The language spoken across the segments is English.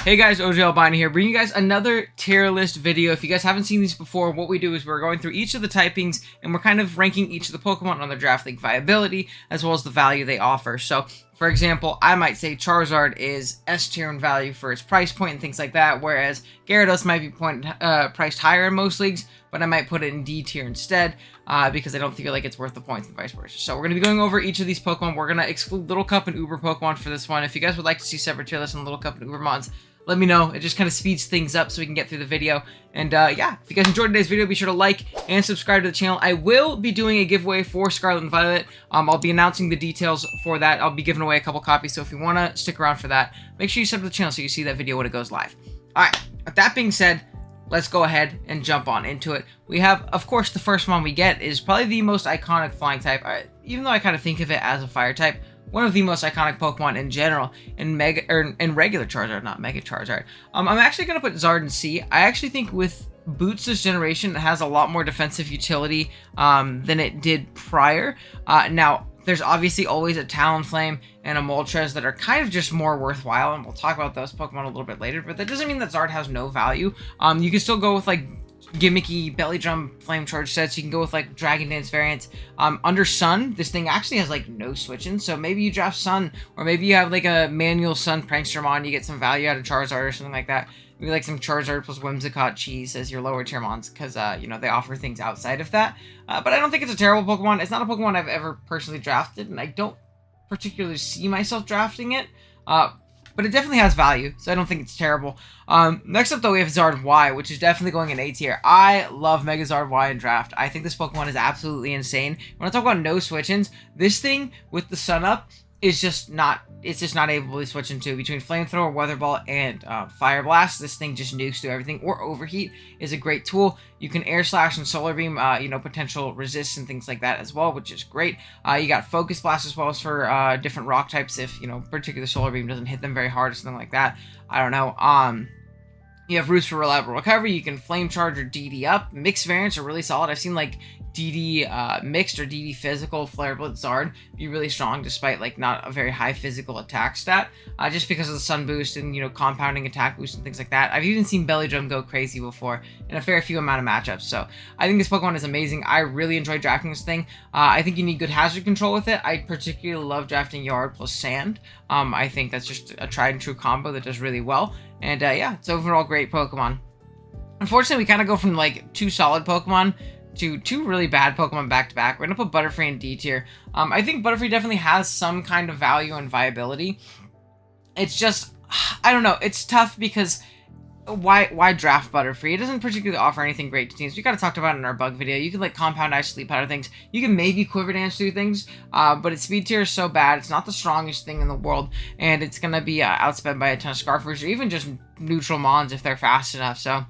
Hey guys, OGalbina here, bringing you guys another tier list video. If you guys haven't seen these before, what we do is we're going through each of the typings and we're kind of ranking each of the Pokemon on their draft league viability as well as the value they offer. So, for example, I might say Charizard is S tier in value for its price point and things like that, whereas Gyarados might be priced higher in most leagues, but I might put it in D tier instead because I don't feel like it's worth the points and vice versa. So we're going to be going over each of these Pokemon. We're going to exclude Little Cup and Uber Pokemon for this one. If you guys would like to see separate tier lists on Little Cup and Uber mods, let me know. It just kind of speeds things up so we can get through the video. And yeah, if you guys enjoyed today's video, be sure to like and subscribe to the channel. I will be doing a giveaway for Scarlet and Violet. I'll be announcing the details for that. I'll be giving away a couple copies, so if you want to stick around for that, make sure you sub to the channel so you see that video when it goes live. Alright, with that being said, let's go ahead and jump on into it. We have, of course, the first one we get is probably the most iconic flying type, even though I kind of think of it as a fire type. One of the most iconic Pokemon in general, in regular Charizard, not Mega Charizard. I'm actually going to put Zard in C. I actually think with Boots this generation, it has a lot more defensive utility than it did prior. Now, there's obviously always a Talonflame and a Moltres that are kind of just more worthwhile, and we'll talk about those Pokemon a little bit later, but that doesn't mean that Zard has no value. You can still go with, like, gimmicky belly drum flame charge sets. You can go with like Dragon Dance variants. Under Sun, this thing actually has like no switching, so maybe you draft Sun, or maybe you have like a manual Sun Prankstermon, you get some value out of Charizard or something like that. Maybe like some Charizard plus Whimsicott cheese as your lower tier mons, because you know, they offer things outside of that. But I don't think it's a terrible Pokemon. It's not a Pokemon I've ever personally drafted, and I don't particularly see myself drafting it. But it definitely has value, so I don't think it's terrible. Next up, though, we have Zard Y, which is definitely going in A tier. I love Mega Zard Y in draft. I think this Pokemon is absolutely insane. When I talk about no switch-ins, this thing with the Sun Up is just not, it's just not able to switch into. Between Flamethrower, Weather Ball, and Fire Blast, this thing just nukes through everything. Or Overheat is a great tool. You can Air Slash and Solar Beam, you know, potential resists and things like that as well, which is great. You got Focus Blast as well as for different rock types if, you know, particular Solar Beam doesn't hit them very hard or something like that. I don't know. You have Roost for reliable recovery. You can Flame Charge or DD up. Mixed variants are really solid. I've seen like DD mixed or DD physical Flare Blitz Zard be really strong despite like not a very high physical attack stat, just because of the Sun Boost and, you know, compounding attack boost and things like that. I've even seen Belly Drum go crazy before in a fair few amount of matchups, so I think this Pokemon is amazing. I really enjoy drafting this thing. I think you need good hazard control with it. I particularly love drafting Yard plus Sand. I think that's just a tried and true combo that does really well, and yeah, it's overall great Pokemon. Unfortunately, we kind of go from like two solid Pokemon to two really bad Pokemon back to back. We're gonna put Butterfree in D tier. I think Butterfree definitely has some kind of value and viability. It's just, I don't know, it's tough because why draft Butterfree? It doesn't particularly offer anything great to teams. We kind of talked about it in our bug video. You can like Compound Ice, Sleep Powder things. You can maybe Quiver Dance do things, but its speed tier is so bad. It's not the strongest thing in the world, and it's gonna be outspent by a ton of Scarfers or even just neutral Mons if they're fast enough. So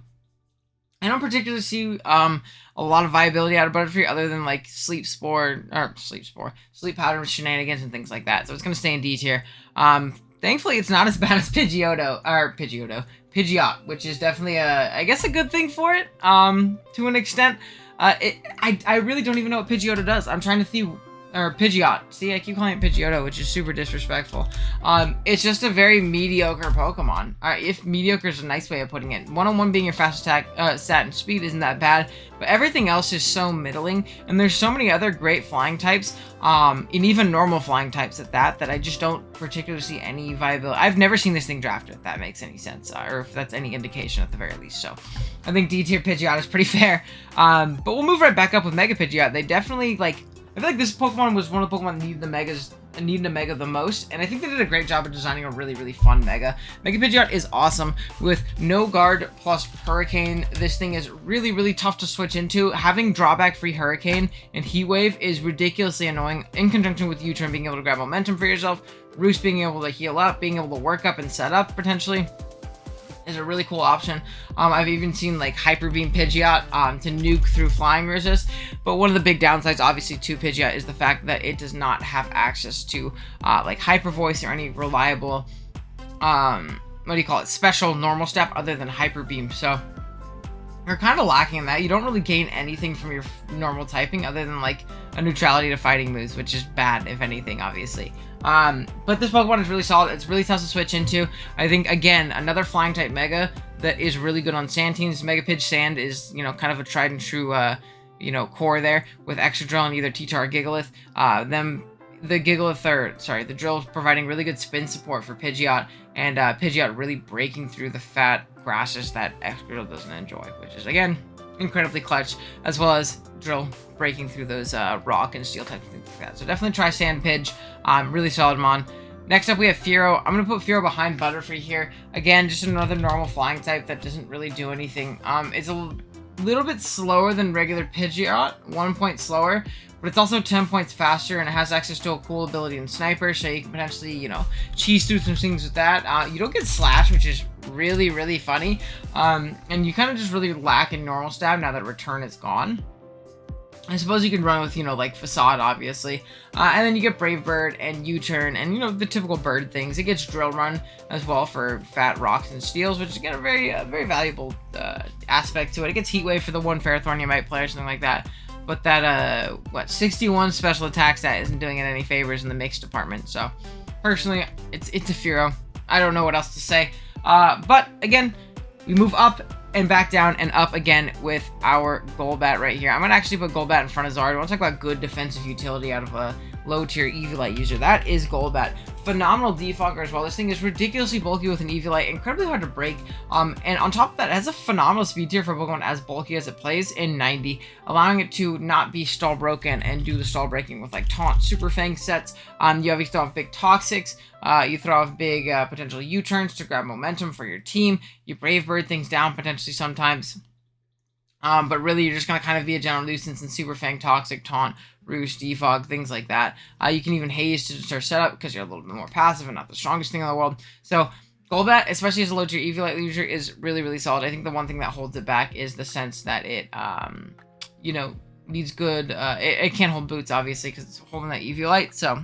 I don't particularly see a lot of viability out of Butterfree other than like Sleep Powder shenanigans and things like that. So it's gonna stay in D tier. Thankfully, it's not as bad as Pidgeotto, which is definitely I guess a good thing for it, to an extent. I really don't even know what Pidgeotto does. I'm trying to think, or Pidgeot. See, I keep calling it Pidgeotto, which is super disrespectful. It's just a very mediocre Pokemon. If mediocre is a nice way of putting it. 1-on-1 being your fast attack, stat, and speed isn't that bad, but everything else is so middling, and there's so many other great flying types, and even normal flying types at that I just don't particularly see any viability. I've never seen this thing drafted, if that makes any sense, or if that's any indication at the very least. So I think D tier Pidgeot is pretty fair. But we'll move right back up with Mega Pidgeot. They definitely, like, I feel like this Pokemon was one of the Pokemon that needed a Mega the most, and I think they did a great job of designing a really, really fun Mega. Mega Pidgeot is awesome. With no Guard plus Hurricane, this thing is really, really tough to switch into. Having drawback-free Hurricane and Heat Wave is ridiculously annoying, in conjunction with U-Turn being able to grab momentum for yourself, Roost being able to heal up, being able to work up and set up, potentially, is a really cool option. I've even seen like Hyper Beam Pidgeot to nuke through flying resist, but one of the big downsides obviously to Pidgeot is the fact that it does not have access to like Hyper Voice or any reliable special normal step other than Hyper Beam. So you're kind of lacking in that. You don't really gain anything from your normal typing other than like a neutrality to fighting moves, which is bad, if anything, obviously. But this Pokemon is really solid. It's really tough to switch into. I think, again, another flying type Mega that is really good on Sand teams. Mega Pidge Sand is, you know, kind of a tried and true, you know, core there with Extra Drill and either T-Tar or Gigalith. The Drill's providing really good spin support for Pidgeot, and Pidgeot really breaking through the fat grasses that Extra Drill doesn't enjoy, which is, again, incredibly clutch, as well as Drill breaking through those rock and steel types and things like that. So definitely try Sand Pidge. Really solid mon. Next up, we have Fearow. I'm going to put Fearow behind Butterfree here. Again, just another normal flying type that doesn't really do anything. It's a little bit slower than regular Pidgeot, 1 point slower, but it's also 10 points faster, and it has access to a cool ability in Sniper, so you can potentially, you know, cheese through some things with that. You don't get Slash, which is really, really funny, and you kind of just really lack in normal stab now that Return is gone. I suppose you can run with, you know, like Facade, obviously. And then you get Brave Bird and U-Turn and, you know, the typical bird things. It gets Drill Run as well for fat rocks and steels, which is, again, a very valuable aspect to it. It gets Heat Wave for the one Ferrothorn you might play or something like that. But that, 61 special attack stat isn't doing it any favors in the mix department. So, personally, it's a Fearow. I don't know what else to say. But, again, we move up and back down and up again with our Golbat right here. I'm going to actually put Golbat in front of Zard. I want to talk about good defensive utility out of a low-tier Eviolite user. That is Golbat. Phenomenal defogger as well. This thing is ridiculously bulky with an Eviolite, incredibly hard to break. And on top of that, it has a phenomenal speed tier for a Pokemon as bulky as it plays in 90, allowing it to not be stall broken and do the stall breaking with like Taunt, Super Fang sets. You obviously throw off big Toxics. You throw off big potential U-turns to grab momentum for your team. You Brave Bird things down potentially sometimes. But really, you're just going to kind of be a general nuisance in Super Fang, Toxic, Taunt, Roost, Defog, things like that. You can even Haze to start setup because you're a little bit more passive and not the strongest thing in the world. So, Golbat, especially as a low-tier Eviolite user, is really, really solid. I think the one thing that holds it back is the sense that it, you know, needs good... it can't hold boots, obviously, because it's holding that Eviolite, so...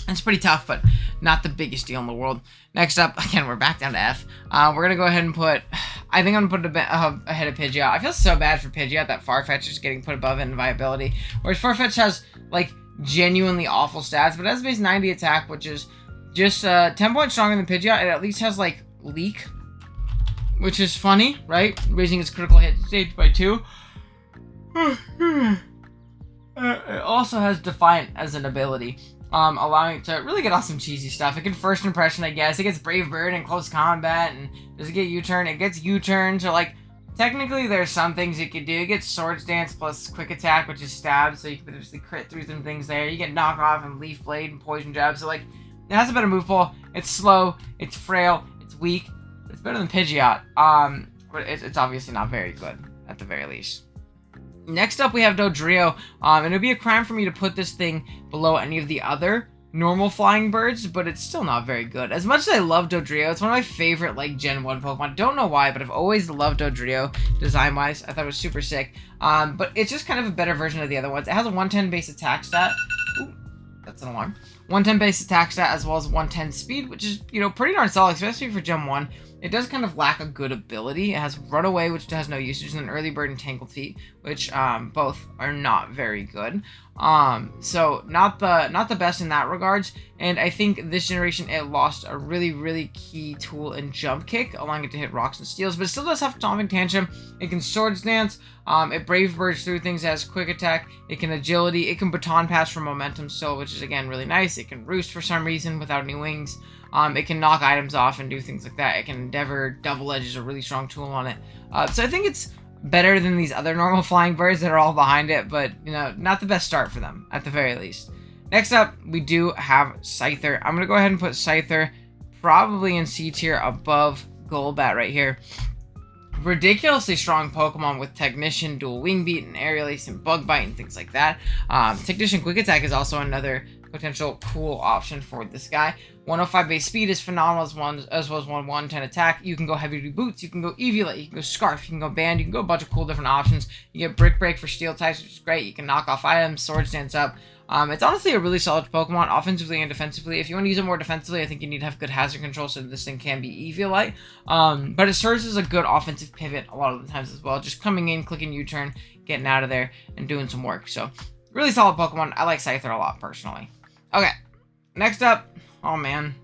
It's pretty tough, but not the biggest deal in the world. Next up, again, we're back down to F. We're going to go ahead and put... I think I'm going to put it ahead of Pidgeot. I feel so bad for Pidgeot that Farfetch is getting put above it in viability. Whereas Farfetch has, like, genuinely awful stats, but it has base 90 attack, which is just 10 points stronger than Pidgeot. It at least has, like, Leak, which is funny, right? Raising its critical hit stage by 2. It also has Defiant as an ability. Allowing it to really get off some cheesy stuff. It can First Impression, I guess. It gets Brave Bird in close combat, and does it get U-Turn? It gets U-Turn, so, like, technically there's some things it could do. It gets Swords Dance plus Quick Attack, which is Stab, so you can potentially crit through some things there. You get Knock Off and Leaf Blade and Poison Jab, so, like, it has a better move pool. It's slow, it's frail, it's weak. It's better than Pidgeot, but it's obviously not very good, at the very least. Next up, we have Dodrio, and it would be a crime for me to put this thing below any of the other normal flying birds, but it's still not very good. As much as I love Dodrio, it's one of my favorite, like, Gen 1 Pokemon. Don't know why, but I've always loved Dodrio, design-wise. I thought it was super sick, but it's just kind of a better version of the other ones. It has a 110 base attack stat. Ooh, that's an alarm. 110 base attack stat, as well as 110 speed, which is, you know, pretty darn solid, especially for Gen 1. It does kind of lack a good ability. It has Runaway, which has no usage, and Early Bird and Tangled Feet, which both are not very good. So not the best in that regards. And I think this generation it lost a really, really key tool in Jump Kick, allowing it to hit rocks and steels, but it still does have Atomic Tantrum. It can Swords Dance. It Brave Birds through things as Quick Attack. It can Agility. It can Baton Pass for momentum still, which is again really nice. It can Roost for some reason without any wings. It can knock items off and do things like that. It can Endeavor. Double Edge is a really strong tool on it. So I think it's better than these other normal flying birds that are all behind it, but, you know, not the best start for them, at the very least. Next up, we do have Scyther. I'm going to go ahead and put Scyther probably in C tier above Golbat right here. Ridiculously strong Pokemon with Technician, Dual Wing Beat, and Aerial Ace, and Bug Bite, and things like that. Technician Quick Attack is also another potential cool option for this guy. 105 base speed is phenomenal as well as 110 attack. You can go Heavy Duty Boots, you can go Eviolite, you can go Scarf, you can go Band, you can go a bunch of cool different options. You get Brick Break for steel types, which is great. You can knock off items, Swords Dance up. It's honestly a really solid Pokemon, offensively and defensively. If you want to use it more defensively, I think you need to have good hazard control so this thing can be Eviolite. But it serves as a good offensive pivot a lot of the times as well. Just coming in, clicking U-turn, getting out of there, and doing some work. So, Really solid Pokemon. I like Scyther a lot, personally. Okay, next up. Oh, man.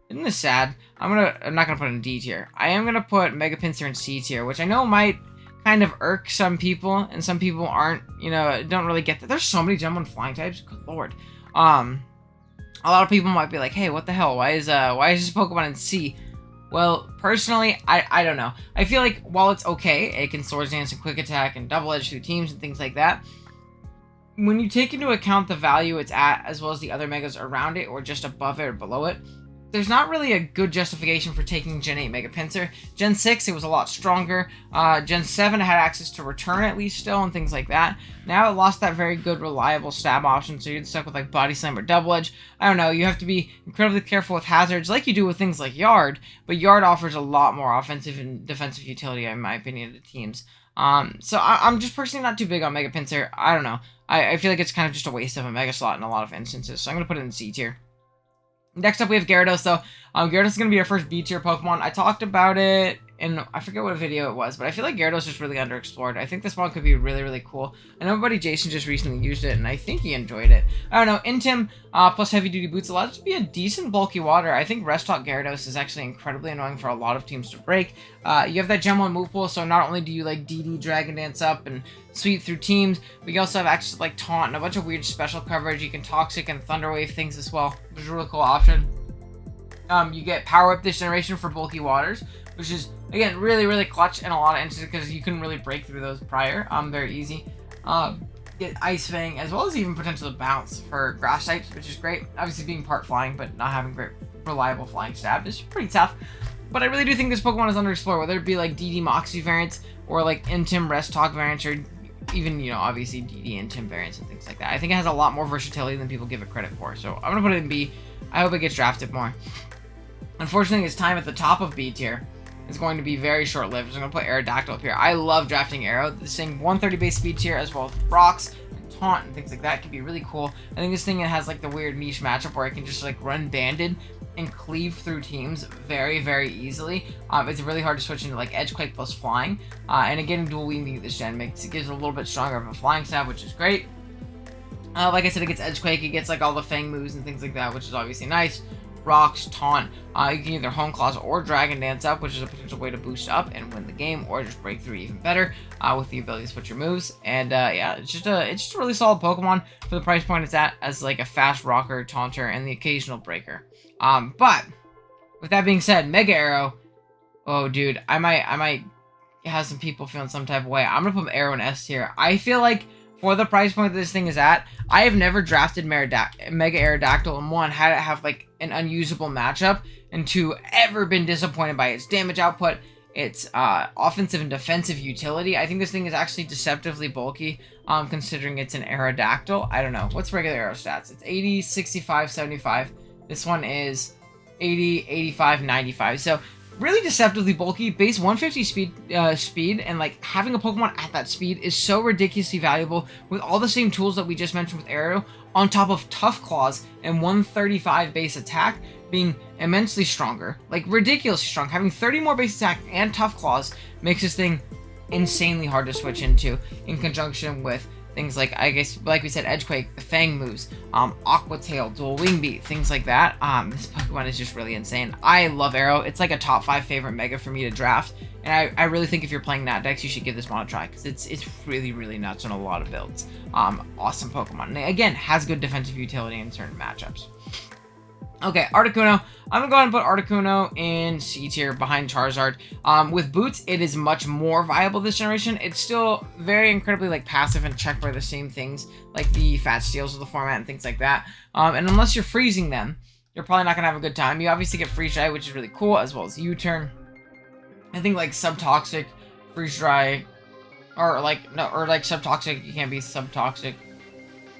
Isn't this sad? I'm not gonna put it in D tier. I am gonna put Megapincer in C tier, which I know might kind of irk some people, and some people aren't, you know, don't really get that. There's so many Gem 1 flying types. Good lord. A lot of people might be like, hey, what the hell? Why is this Pokemon in C? Well, personally, I don't know. I feel like while it's okay, it can Swords Dance and Quick Attack and Double Edge through teams and things like that. When you take into account the value it's at, as well as the other Megas around it, or just above it or below it, there's not really a good justification for taking Gen 8 Megapincer. Gen 6, it was a lot stronger. Gen 7 had access to Return at least still and things like that. Now it lost that very good, reliable stab option, so you're stuck with like Body Slam or Double Edge. I don't know, you have to be incredibly careful with hazards like you do with things like Yard, but Yard offers a lot more offensive and defensive utility, in my opinion, to teams. So I'm just personally not too big on Megapincer. I don't know. I feel like it's kind of just a waste of a Mega Slot in a lot of instances, so I'm going to put it in C tier. Next up, we have Gyarados, though. Gyarados is going to be our first B-tier Pokemon. I talked about it in, I forget what video it was, but I feel like Gyarados is really underexplored. I think this one could be really, really cool. I know my buddy Jason just recently used it, and I think he enjoyed it. I don't know, Intim plus heavy-duty boots allows it to be a decent bulky water. I think Rest Talk Gyarados is actually incredibly annoying for a lot of teams to break. You have that Gen 1 move pool, so not only do you like DD Dragon Dance up and sweep through teams, but you also have access to like Taunt and a bunch of weird special coverage. You can Toxic and Thunder Wave things as well, which is a really cool option. You get Power Whip this generation for bulky waters, which is, again, really, really clutch in a lot of instances because you couldn't really break through those prior. Very easy. Get Ice Fang, as well as even potential Bounce for grass types, which is great. Obviously being part flying, but not having great reliable flying stab is pretty tough. But I really do think this Pokemon is underexplored, whether it be like DD Moxie variants, or like Intim Rest Talk variants, or even, you know, obviously DD Intim variants and things like that. I think it has a lot more versatility than people give it credit for, so I'm going to put it in B. I hope it gets drafted more. Unfortunately, its time at the top of B tier is going to be very short-lived, so I'm going to put Aerodactyl up here. I love drafting Aero. This thing, 130 base speed tier, as well as Rocks and Taunt and things like that, can be really cool. I think this thing has like the weird niche matchup where it can just like run Banded and cleave through teams very, very easily. It's really hard to switch into like Edgequake plus Flying. And again, Dual Wing this gen gives it a little bit stronger of a Flying stab, which is great. Like I said, it gets Edgequake, it gets like all the Fang moves and things like that, which is obviously nice. Rocks, Taunt, you can either Home Claws or Dragon Dance up, which is a potential way to boost up and win the game, or just break through even better with the ability to switch your moves. And yeah, it's just a really solid Pokemon for the price point it's at, as like a fast rocker, taunter, and the occasional breaker. But with that being said, Mega Arrow, oh dude, I might have some people feeling some type of way. I'm gonna put Arrow in S tier. I feel like for the price point that this thing is at, I have never drafted Mega Aerodactyl, and one, had it have like an unusable matchup, and two, ever been disappointed by its damage output, its offensive and defensive utility. I think this thing is actually deceptively bulky, considering it's an Aerodactyl. I don't know. What's regular Arrow stats? It's 80, 65, 75. This one is 80, 85, 95. So really deceptively bulky. Base 150 speed, and like having a Pokemon at that speed is so ridiculously valuable, with all the same tools that we just mentioned with Arrow, on top of Tough Claws and 135 base attack being immensely stronger. Like ridiculously strong. Having 30 more base attack and Tough Claws makes this thing insanely hard to switch into, in conjunction with things like, I guess, like we said, Edgequake, the Fang moves, Aqua Tail, Dual Wing Beat, things like that. This Pokemon is just really insane. I love Arrow. It's like a top 5 favorite Mega for me to draft, and I really think if you're playing Nat decks, you should give this one a try, because it's really, really nuts on a lot of builds. Awesome Pokemon. And again, has good defensive utility in certain matchups. Okay, Articuno. I'm going to go ahead and put Articuno in C tier behind Charizard. With Boots, it is much more viable this generation. It's still very incredibly like passive and checked by the same things, like the Fat Steals of the format and things like that. And unless you're freezing them, you're probably not going to have a good time. You obviously get Freeze Dry, which is really cool, as well as U-Turn. I think like Subtoxic, Freeze Dry, or like, no, or like Subtoxic, you can't be Subtoxic,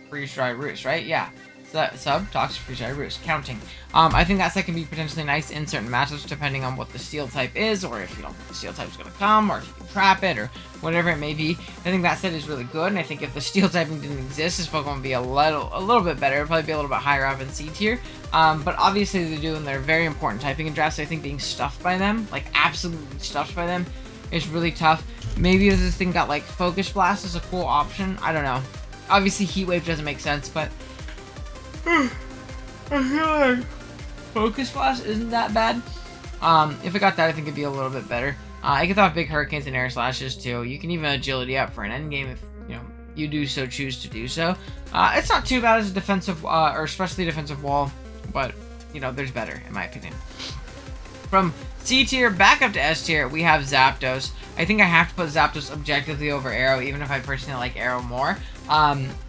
Freeze Dry, Roost, right? Yeah. Subtoxic, Freeze Dry, Roost, counting. I think that set can be potentially nice in certain matchups, depending on what the Steel type is, or if you don't think the Steel type is going to come, or if you can trap it, or whatever it may be. I think that set is really good, and I think if the Steel typing didn't exist, this Pokemon would be a little bit better. It would probably be a little bit higher up in C tier. But obviously they do, and they're very important typing in drafts. So I think being stuffed by them, like absolutely stuffed by them, is really tough. Maybe if this thing got like Focus Blast is a cool option. I don't know. Obviously, Heat Wave doesn't make sense, but I feel like Focus Blast isn't that bad. If I got that, I think it'd be a little bit better. I could throw off Big Hurricanes and Air Slashes too. You can even Agility up for an endgame if you do so choose to do so. It's not too bad as a defensive or especially defensive wall, but there's better in my opinion. From C tier back up to S tier, we have Zapdos. I think I have to put Zapdos objectively over Aero, even if I personally like Aero more.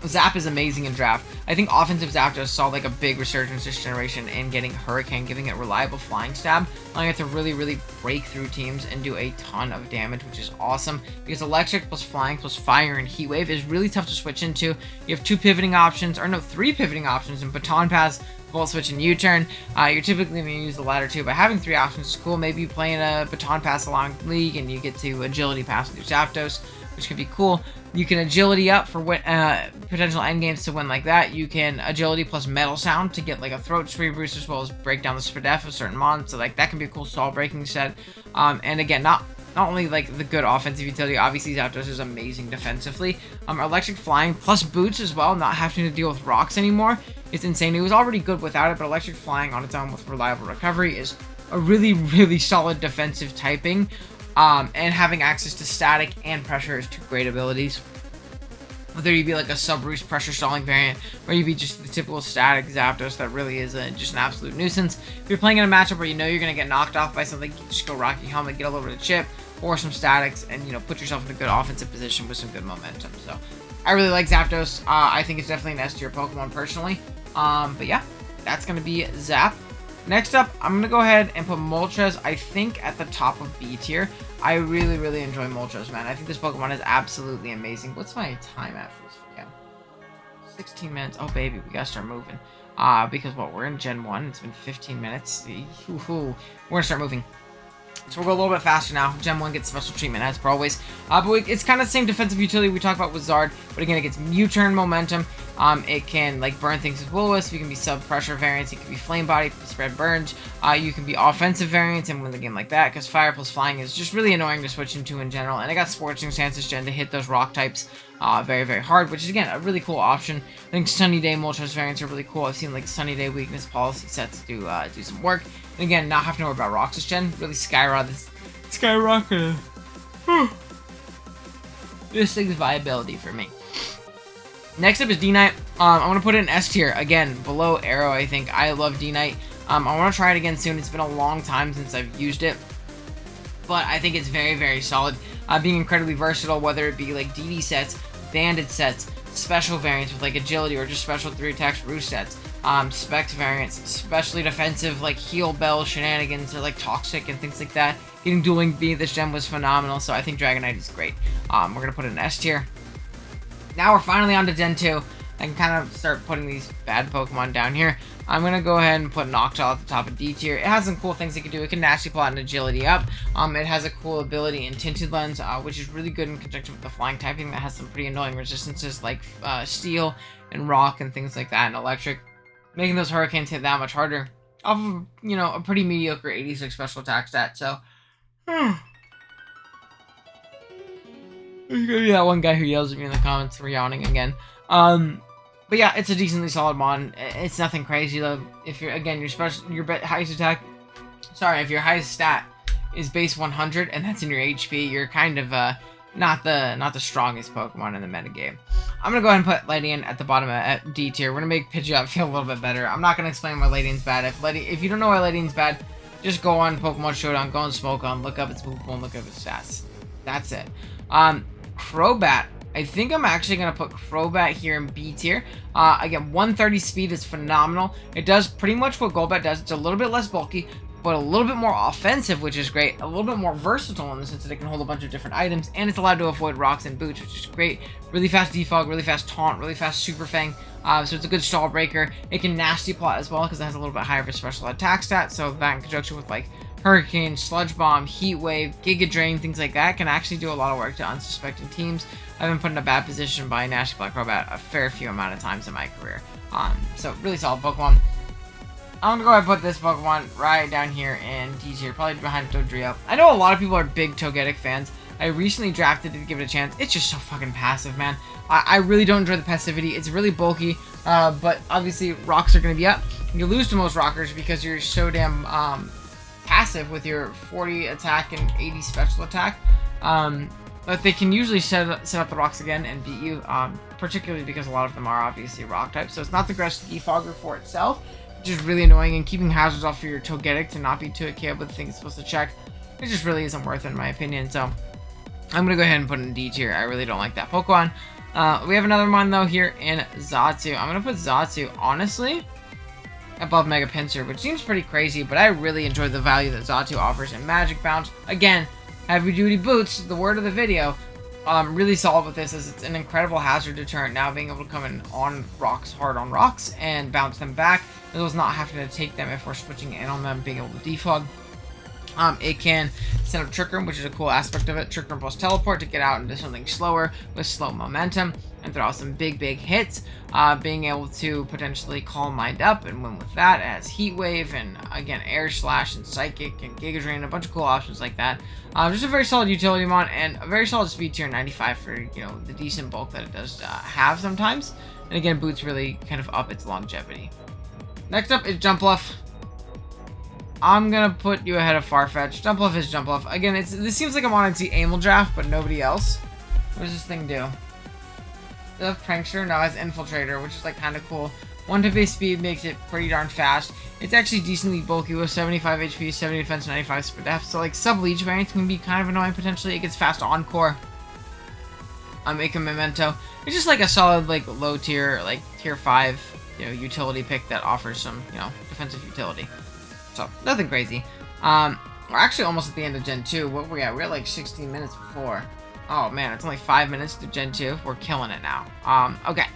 Zap is amazing in draft. I think offensive Zapdos saw like a big resurgence this generation in getting Hurricane, giving it reliable flying stab, allowing it to really break through teams and do a ton of damage, which is awesome because electric plus flying plus fire and heat wave is really tough to switch into. You have 3 pivoting options in Baton Pass, Volt Switch, and U-Turn. You're typically going to use the latter 2, but having 3 options is cool. Maybe you play in a Baton Pass along League and you get to Agility Pass with your Zapdos, which could be cool. You can Agility up for potential endgames to win like that. You can Agility plus Metal Sound to get like a Throat Spree boost, as well as break down the Spadef of certain mons. So like that can be a cool stall breaking set. And again, not only like the good offensive utility, obviously Zapdos is amazing defensively. Electric Flying plus Boots as well, not having to deal with rocks anymore. It's insane. It was already good without it, but Electric Flying on its own with reliable recovery is a really solid defensive typing. And having access to static and pressure is 2 great abilities. Whether you be like a sub-roost pressure stalling variant, or you be just the typical static Zapdos that really is just an absolute nuisance. If you're playing in a matchup where you're going to get knocked off by something, you just go Rocky Helmet, get a little bit of chip, or some statics, and put yourself in a good offensive position with some good momentum. So I really like Zapdos. I think it's definitely an S tier Pokemon personally. But yeah, that's going to be Zap. Next up, I'm going to go ahead and put Moltres, I think, at the top of B tier. I really enjoy Moltres, man. I think this Pokemon is absolutely amazing. What's my time at for this video? 16 minutes. Oh, baby, we got to start moving. Because, we're in Gen 1. It's been 15 minutes. We're going to start moving. So we'll go a little bit faster now. Gen 1 gets special treatment as per always. But it's kind of the same defensive utility we talked about with Zard. But again, it gets U-turn momentum. It can burn things with Will-O-Wisp. You can be sub-pressure variants. You can be Flame Body, spread burns. You can be offensive variants and win the game like that. Because Fire plus Flying is just really annoying to switch into in general. And I got Scorching Stance this gen to hit those rock types very hard. Which is, again, a really cool option. I think Sunny Day Moltres variants are really cool. I've seen Sunny Day weakness policy sets do some work. And again, not having to worry about rocks this gen. Really skyrocketed this thing's viability for me. Next up is D-Knight. I'm going to put it in S tier. Again, below Aero, I think. I love D-Knight. I want to try it again soon. It's been a long time since I've used it. But I think it's very solid. Being incredibly versatile, whether it be DD sets, Banded sets, special variants with Agility, or just special 3 attacks roost sets. Specs variants, especially defensive Heal Bell shenanigans or Toxic and things like that. Getting Dueling B this gen was phenomenal, so I think Dragonite is great. We're going to put it in S tier. Now we're finally on to Gen 2. I can kind of start putting these bad Pokemon down here. I'm going to go ahead and put Noctowl at the top of D tier. It has some cool things it can do. It can Nasty Plot and Agility up. It has a cool ability in Tinted Lens, which is really good in conjunction with the Flying typing that has some pretty annoying resistances like Steel and Rock and things like that, and Electric, making those Hurricanes hit that much harder off of, a pretty mediocre 86 special attack stat. So, there's gonna be that one guy who yells at me in the comments for yawning again. But yeah, it's a decently solid mon. It's nothing crazy though. If you're, again, if your highest stat is base 100 and that's in your HP, you're kind of not the strongest Pokemon in the metagame. I'm gonna go ahead and put Ledian at the bottom at D tier. We're gonna make Pidgeotto feel a little bit better. I'm not gonna explain why Ledian's bad. If you don't know why Ledian's bad, just go on Pokemon Showdown, go on Smoke On, look up its move pool, and look up its stats. That's it. Crobat. I think I'm actually going to put Crobat here in B tier. Again, 130 speed is phenomenal. It does pretty much what Golbat does. It's a little bit less bulky, but a little bit more offensive, which is great. A little bit more versatile in the sense that it can hold a bunch of different items, and it's allowed to avoid rocks and boots, which is great. Really fast defog, really fast taunt, really fast super fang. So it's a good stall breaker. It can Nasty Plot as well because it has a little bit higher of a special attack stat. So that in conjunction with Hurricane, Sludge Bomb, Heat Wave, Giga Drain, things like that can actually do a lot of work to unsuspecting teams. I've been put in a bad position by Nasty Plot Crobat a fair few amount of times in my career. So really solid Pokemon. I'm gonna go ahead and put this Pokemon right down here in D tier, probably behind Dodrio. I know a lot of people are big Togetic fans. I recently drafted it to give it a chance. It's just so fucking passive, man. I really don't enjoy the passivity. It's really bulky, but obviously rocks are going to be up. You lose to most rockers because you're so damn passive with your 40 attack and 80 special attack. But they can usually set up the rocks again and beat you, particularly because a lot of them are obviously rock types. So it's not the best defogger for itself, which is really annoying, and keeping hazards off for your Togetic to not be too KO with the thing it's supposed to check, it just really isn't worth it in my opinion. So I'm going to go ahead and put it in D tier. I really don't like that Pokemon. We have another one though here in Xatu. I'm going to put Xatu, honestly, above Megapincer, which seems pretty crazy, but I really enjoy the value that Xatu offers in Magic Bounce. Again, heavy duty boots, the word of the video. Really solid with this, as it's an incredible hazard deterrent now, being able to come in on rocks, hard on rocks, and bounce them back, as well as not having to take them if we're switching in on them, being able to defog. It can set up Trick Room, which is a cool aspect of it. Trick Room plus Teleport to get out into something slower with slow momentum and throw out some big hits. Being able to potentially Calm Mind up and win with that as Heat Wave, and again Air Slash and Psychic and Giga Drain, a bunch of cool options like that. Just a very solid utility mon, and a very solid speed tier 95 for, you know, the decent bulk that it does have sometimes. And again, boots really kind of up its longevity. Next up is Jumpluff. I'm gonna put you ahead of Farfetch. Jumpluff is Jumpluff. Again, this seems like I'm on the Amel draft, but nobody else. What does this thing do? It has Prankster, now it has Infiltrator, which is like kind of cool. 1-to-base speed makes it pretty darn fast. It's actually decently bulky with 75 HP, 70 defense, 95 speed def. So like sub-leech variants can be kind of annoying potentially. It gets fast Encore. Make a Memento. It's just like a solid like low tier, like tier 5, you know, utility pick that offers some, you know, defensive utility. So, nothing crazy. We're actually almost at the end of Gen 2. What were we at? We're at like 16 minutes before. Oh man, it's only 5 minutes to Gen 2. We're killing it now. Okay.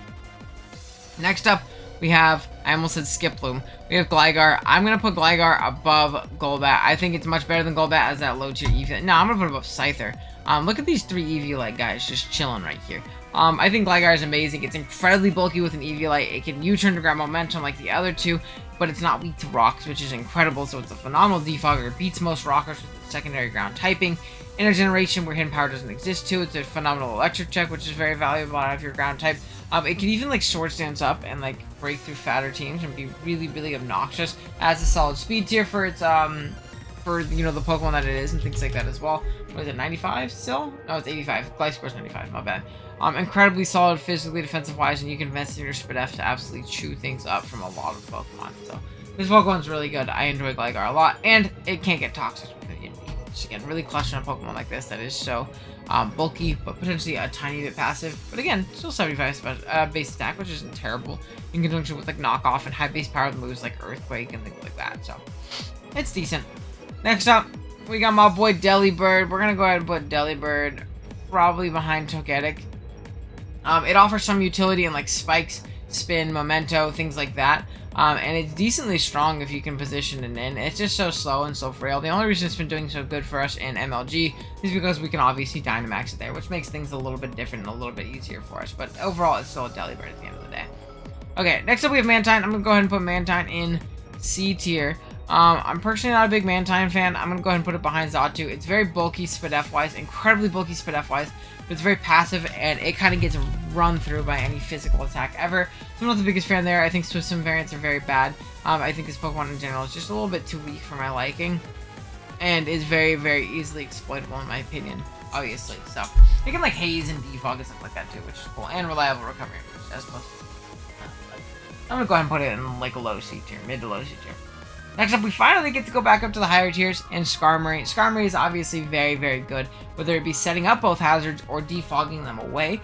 Next up, we have, I almost said Skiploom. We have Gligar. I'm going to put Gligar above Golbat. I think it's much better than Golbat as that low tier EV. No, I'm going to put it above Scyther. Look at these 3 EV-like guys just chilling right here. I think Gligar is amazing. It's incredibly bulky with an EV-Light. It can U-turn to grab momentum like the other two, but it's not weak to rocks, which is incredible. So it's a phenomenal defogger. It beats most rockers with secondary ground typing. In a generation where hidden power doesn't exist too, it's a phenomenal electric check, which is very valuable out of your ground type. It can even like sword stance up and like break through fatter teams and be really obnoxious. As a solid speed tier for its for, you know, the Pokemon that it is and things like that as well. What is it, 95 still? No, it's 85. Glide score's 95, my bad. Incredibly solid physically, defensive-wise, and you can invest in your Spadef to absolutely chew things up from a lot of Pokemon. So, this Pokemon's really good. I enjoy Gligar a lot, and it can't get toxic with Immunity. Which, again, really clutch on a Pokemon like this that is so bulky, but potentially a tiny bit passive. But again, still 75 base attack, which isn't terrible, in conjunction with like knockoff and high base power moves like Earthquake and things like that. So, it's decent. Next up, we got my boy Delibird. We're gonna go ahead and put Delibird probably behind Togetic. It offers some utility in like spikes, spin, memento, things like that. And it's decently strong if you can position it in. It's just so slow and so frail. The only reason it's been doing so good for us in MLG is because we can obviously Dynamax it there, which makes things a little bit different and a little bit easier for us. But overall, it's still a Delibird at the end of the day. Okay, next up we have Mantine. I'm gonna go ahead and put Mantine in C tier. I'm personally not a big Mantine fan. I'm going to go ahead and put it behind Xatu. It's very bulky Spadef-wise, incredibly bulky Spadef-wise, but it's very passive, and it kind of gets run through by any physical attack ever. So I'm not the biggest fan there. I think Swissum variants are very bad. I think this Pokemon in general is just a little bit too weak for my liking, and is very easily exploitable in my opinion, obviously. So, it can like haze and defog and stuff like that too, which is cool, and reliable recovery, I suppose. I'm going to go ahead and put it in like a low C tier, mid to low C tier. Next up, we finally get to go back up to the higher tiers in Skarmory. Skarmory is obviously very good, whether it be setting up both hazards or defogging them away,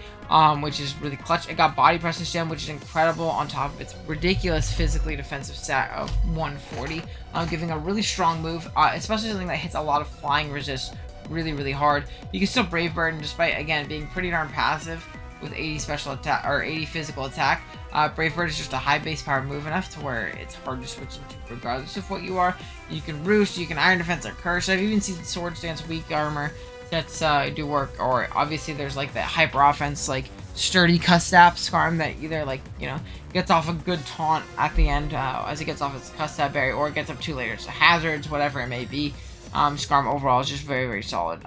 which is really clutch. It got Body Presence Gem, which is incredible on top of its ridiculous physically defensive stat of 140, giving a really strong move, especially something that hits a lot of flying resist really hard. You can still Brave Bird, and despite, again, being pretty darn passive with 80 special attack or 80 physical attack, Brave Bird is just a high base power move enough to where it's hard to switch into regardless of what you are. You can Roost, you can Iron Defense or Curse. I've even seen Sword Stance, Weak Armor that's do work, or obviously there's like that Hyper Offense, like Sturdy Custap Skarm that either like, you know, gets off a good taunt at the end as it gets off its Custap Berry, or it gets up 2 later. So hazards, whatever it may be. Skarm overall is just very, very solid.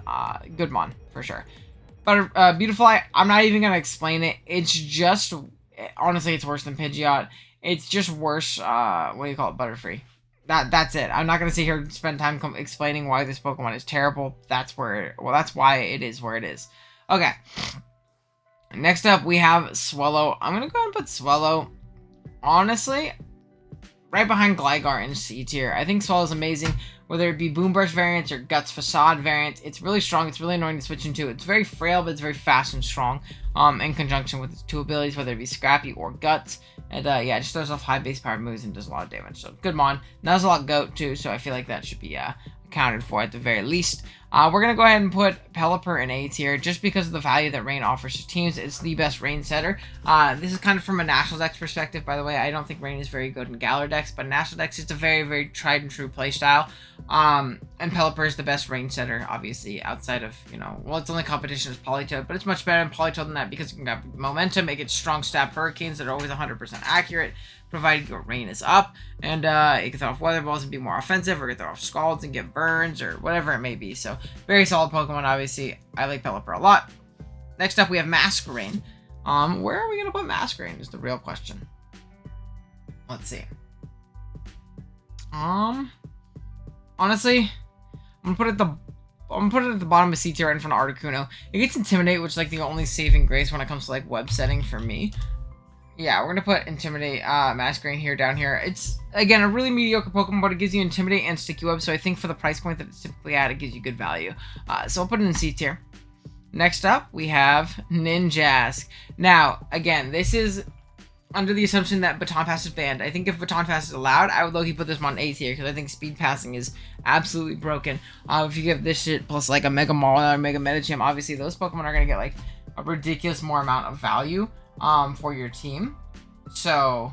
Good mon, for sure. But Beautifly, I'm not even going to explain it. It's just, honestly, it's worse than Pidgeot. It's just worse, what do you call it, Butterfree. That's it. I'm not going to sit here and spend time explaining why this Pokemon is terrible. That's why it is where it is. Okay. Next up, we have Swallow. I'm going to go ahead and put Swallow, honestly, right behind Gligar in C tier. I think Swallow's amazing. Whether it be Boom Burst variants or Guts Facade variants, it's really strong. It's really annoying to switch into. It's very frail, but it's very fast and strong. In conjunction with its two abilities, whether it be Scrappy or Guts. And yeah, it just throws off high base power moves and does a lot of damage. So good mon. Nuzlocke Goat too, so I feel like that should be accounted for at the very least. We're going to go ahead and put Pelipper in A tier just because of the value that Rain offers to teams. It's the best Rain setter. This is kind of from a National Dex perspective, by the way. I don't think Rain is very good in Galar Dex, but National Dex is a very, very tried and true playstyle. And Pelipper is the best Rain setter, obviously, outside of, well, its only competition is Politoed, but it's much better than Politoed than that because it can have momentum, it gets strong stab Hurricanes that are always 100% accurate, provided your Rain is up, and it can throw off Weather Balls and be more offensive, or it can throw off Scalds and get burns, or whatever it may be. So, very solid Pokemon, obviously. I like Pelipper a lot. Next up, we have Masquerade. Where are we going to put Masquerade is the real question. Let's see. Honestly, I'm gonna put it at the bottom of C tier right in front of Articuno. It gets Intimidate, which is like the only saving grace when it comes to like web setting for me. Yeah, we're gonna put Intimidate, Masquerade here, down here. It's, again, a really mediocre Pokemon, but it gives you Intimidate and Sticky Web, so I think for the price point that it's typically at, it gives you good value. So I'll put it in C tier. Next up, we have Ninjask. Now, again, this is under the assumption that Baton Pass is banned. I think if Baton Pass is allowed, I would low-key put this one on A tier, because I think Speed Passing is absolutely broken. If you give this shit plus like a Mega Mawile or Mega Medicham, obviously those Pokemon are going to get like a ridiculous more amount of value for your team. So,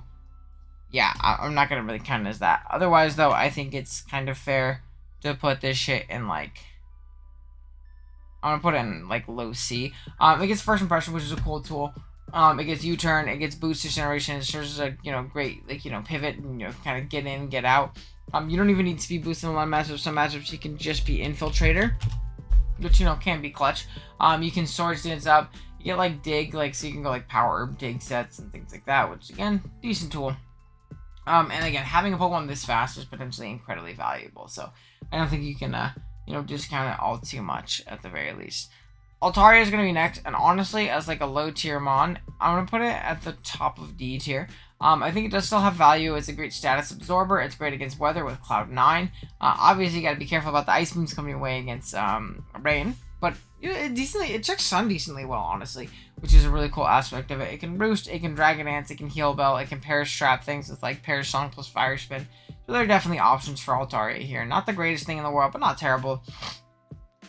yeah, I'm not going to really count it as that. Otherwise, though, I think it's kind of fair to put this shit in like, I'm going to put it in like low C. It gets First Impression, which is a cool tool. It gets U-turn, it gets boost generation, it serves as a, great, like, pivot and, kind of get in, get out. You don't even need speed boost in a lot of matchups. Some matchups you can just be Infiltrator, which, can be clutch. You can Swords Dance up, you get, like, Dig, like, so you can go, like, Power Herb Dig sets and things like that, which, again, decent tool. And again, having a Pokemon this fast is potentially incredibly valuable, so I don't think you can, discount it all too much, at the very least. Altaria is going to be next, and honestly, as like a low tier mon, I'm going to put it at the top of D tier. I think it does still have value. It's a great status absorber. It's great against weather with Cloud 9. Obviously, you got to be careful about the Ice Beams coming away against Rain, but it checks Sun decently well, honestly, which is a really cool aspect of it. It can Roost, it can Dragon Dance, it can Heal Bell, it can Perish Trap things with like Perish Song plus Fire Spin. So there are definitely options for Altaria here. Not the greatest thing in the world, but not terrible.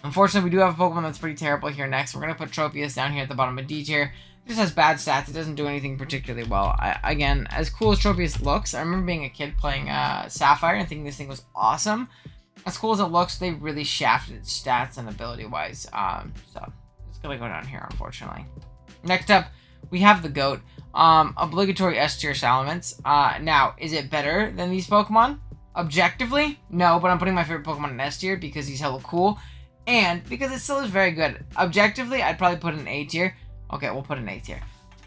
Unfortunately, we do have a Pokemon that's pretty terrible here next. We're going to put Tropius down here at the bottom of D tier. It just has bad stats. It doesn't do anything particularly well. Again, as cool as Tropius looks, I remember being a kid playing Sapphire and thinking this thing was awesome. As cool as it looks, they really shafted its stats and ability-wise. So, it's going to go down here, unfortunately. Next up, we have the Goat. Obligatory S tier Salamence. Now, is it better than these Pokemon? Objectively, no, but I'm putting my favorite Pokemon in S tier because he's hella cool. And because it still is very good. Objectively, I'd probably put it in A tier. Okay, we'll put it in A tier.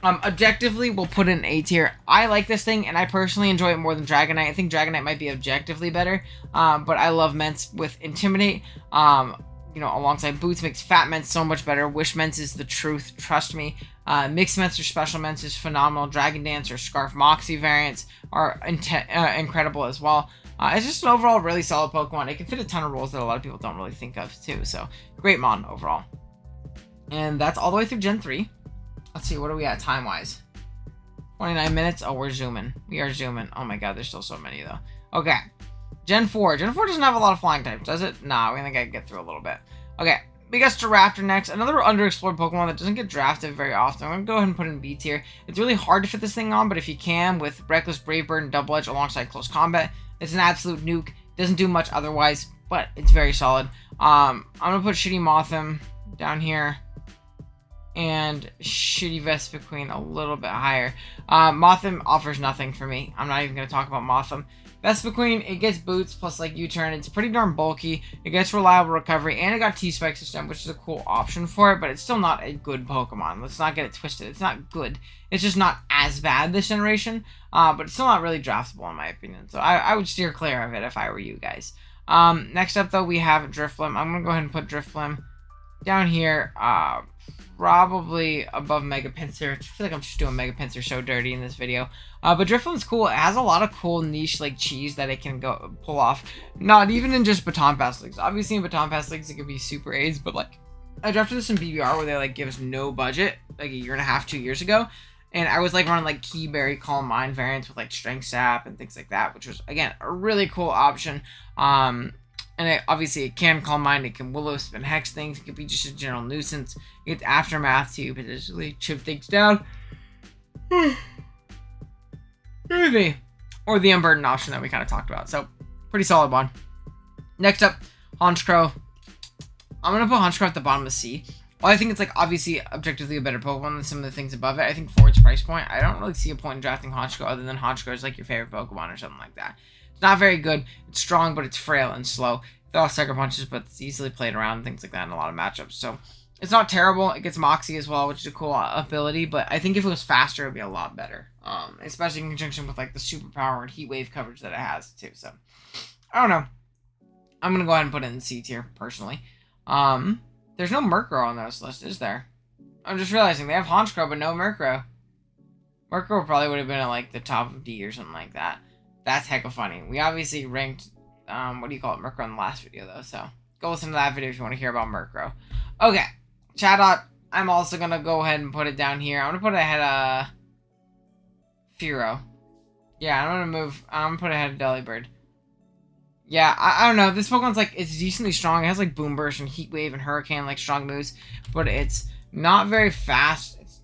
Objectively, we'll put it in A tier. I like this thing, and I personally enjoy it more than Dragonite. I think Dragonite might be objectively better, but I love Mence with Intimidate. Alongside Boots makes Fat Mence so much better. Wish Mence is the truth, trust me. Mixed Mence or Special Mence is phenomenal. Dragon Dance or Scarf Moxie variants are incredible as well. It's just an overall really solid Pokemon. It can fit a ton of roles that a lot of people don't really think of, too. So, great mon overall. And that's all the way through Gen 3. Let's see, what are we at time-wise? 29 minutes. Oh, we're zooming. We are zooming. Oh my god, there's still so many, though. Okay. Gen 4. Gen 4 doesn't have a lot of flying types, does it? Nah, we think I can get through a little bit. Okay. We got Raptor next. Another underexplored Pokemon that doesn't get drafted very often. I'm going to go ahead and put it in B tier. It's really hard to fit this thing on, but if you can, with Reckless, Brave Bird, and Double Edge alongside Close Combat, it's an absolute nuke. Doesn't do much otherwise, but it's very solid. I'm going to put Shitty Mothim down here. And Shitty Vespiquen a little bit higher. Mothim offers nothing for me. I'm not even going to talk about Mothim. Vespiquen, it gets boots plus like U-turn. It's pretty darn bulky. It gets reliable recovery, and it got T-Spike system, which is a cool option for it, but it's still not a good Pokemon. Let's not get it twisted. It's not good. It's just not as bad this generation, but it's still not really draftable in my opinion. So I would steer clear of it if I were you guys. Next up though, we have Drifblim. I'm gonna go ahead and put Drifblim down here, probably above Megapincer. I feel like I'm just doing Megapincer so dirty in this video. But Drifblim's cool. It has a lot of cool niche like cheese that it can go pull off. Not even in just Baton Pass leagues. Obviously in Baton Pass leagues it could be super aids, but like I drafted this in BBR where they like give us no budget like a year and a half, 2 years ago. And I was like running like Keyberry, Calm Mind variants with like Strength Sap and things like that, which was again a really cool option. And obviously it can Calm Mind, it can Will-O-Wisp and Hex things, it could be just a general nuisance. It's Aftermath to potentially chip things down. Maybe. Or the Unburden option that we kind of talked about. So, pretty solid one. Next up, Haunch Crow. I'm going to put Haunch Crow at the bottom of C. Well, I think it's like obviously objectively a better Pokemon than some of the things above it. I think for its price point, I don't really see a point in drafting Haunch Crow other than Haunch Crow is like your favorite Pokemon or something like that. It's not very good. It's strong, but it's frail and slow. It all Sucker Punches, but it's easily played around and things like that in a lot of matchups. So it's not terrible. It gets Moxie as well, which is a cool ability. But I think if it was faster, it would be a lot better. Especially in conjunction with like the superpower and heat wave coverage that it has too. So I don't know. I'm gonna go ahead and put it in C tier personally. There's no Murkrow on this list, is there? I'm just realizing they have Haunch Crow, but no Murkrow. Murkrow probably would have been at like the top of D or something like that. That's hecka funny. We obviously ranked, what do you call it, Murkrow in the last video, though. So, go listen to that video if you want to hear about Murkrow. Okay. Chatot, I'm also going to go ahead and put it down here. I'm going to put it ahead of Fearow. Yeah, I'm going to put it ahead of Delibird. Yeah, I don't know. This Pokemon's, like, it's decently strong. It has, like, Boom Burst and Heat Wave and Hurricane, like, strong moves. But it's not very fast. It's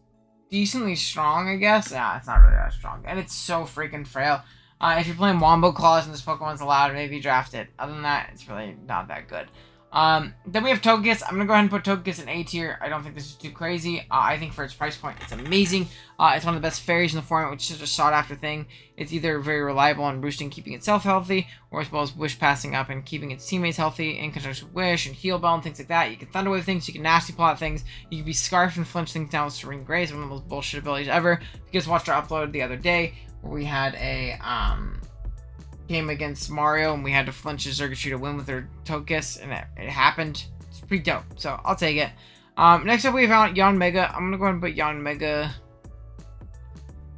decently strong, I guess. Yeah, it's not really that strong. And it's so freaking frail. If you're playing Wombo Claws and this Pokemon's allowed, maybe draft it. Other than that, it's really not that good. Then we have Togekiss. I'm going to go ahead and put Togekiss in A tier. I don't think this is too crazy. I think for its price point, it's amazing. It's one of the best fairies in the format, which is such a sought-after thing. It's either very reliable on boosting, keeping itself healthy, or as well as Wish passing up and keeping its teammates healthy in conjunction with Wish and Heal Bell and things like that. You can Thunder Wave things, you can Nasty Plot things, you can be Scarf and Flinch things down with Serene Grace, one of the most bullshit abilities ever. You guys watched our upload the other day, where we had a, game against Mario, and we had to flinch Xergatry to win with her Togekiss, and it happened. It's pretty dope, so I'll take it. Next up we have Yanmega. I'm gonna go ahead and put Yanmega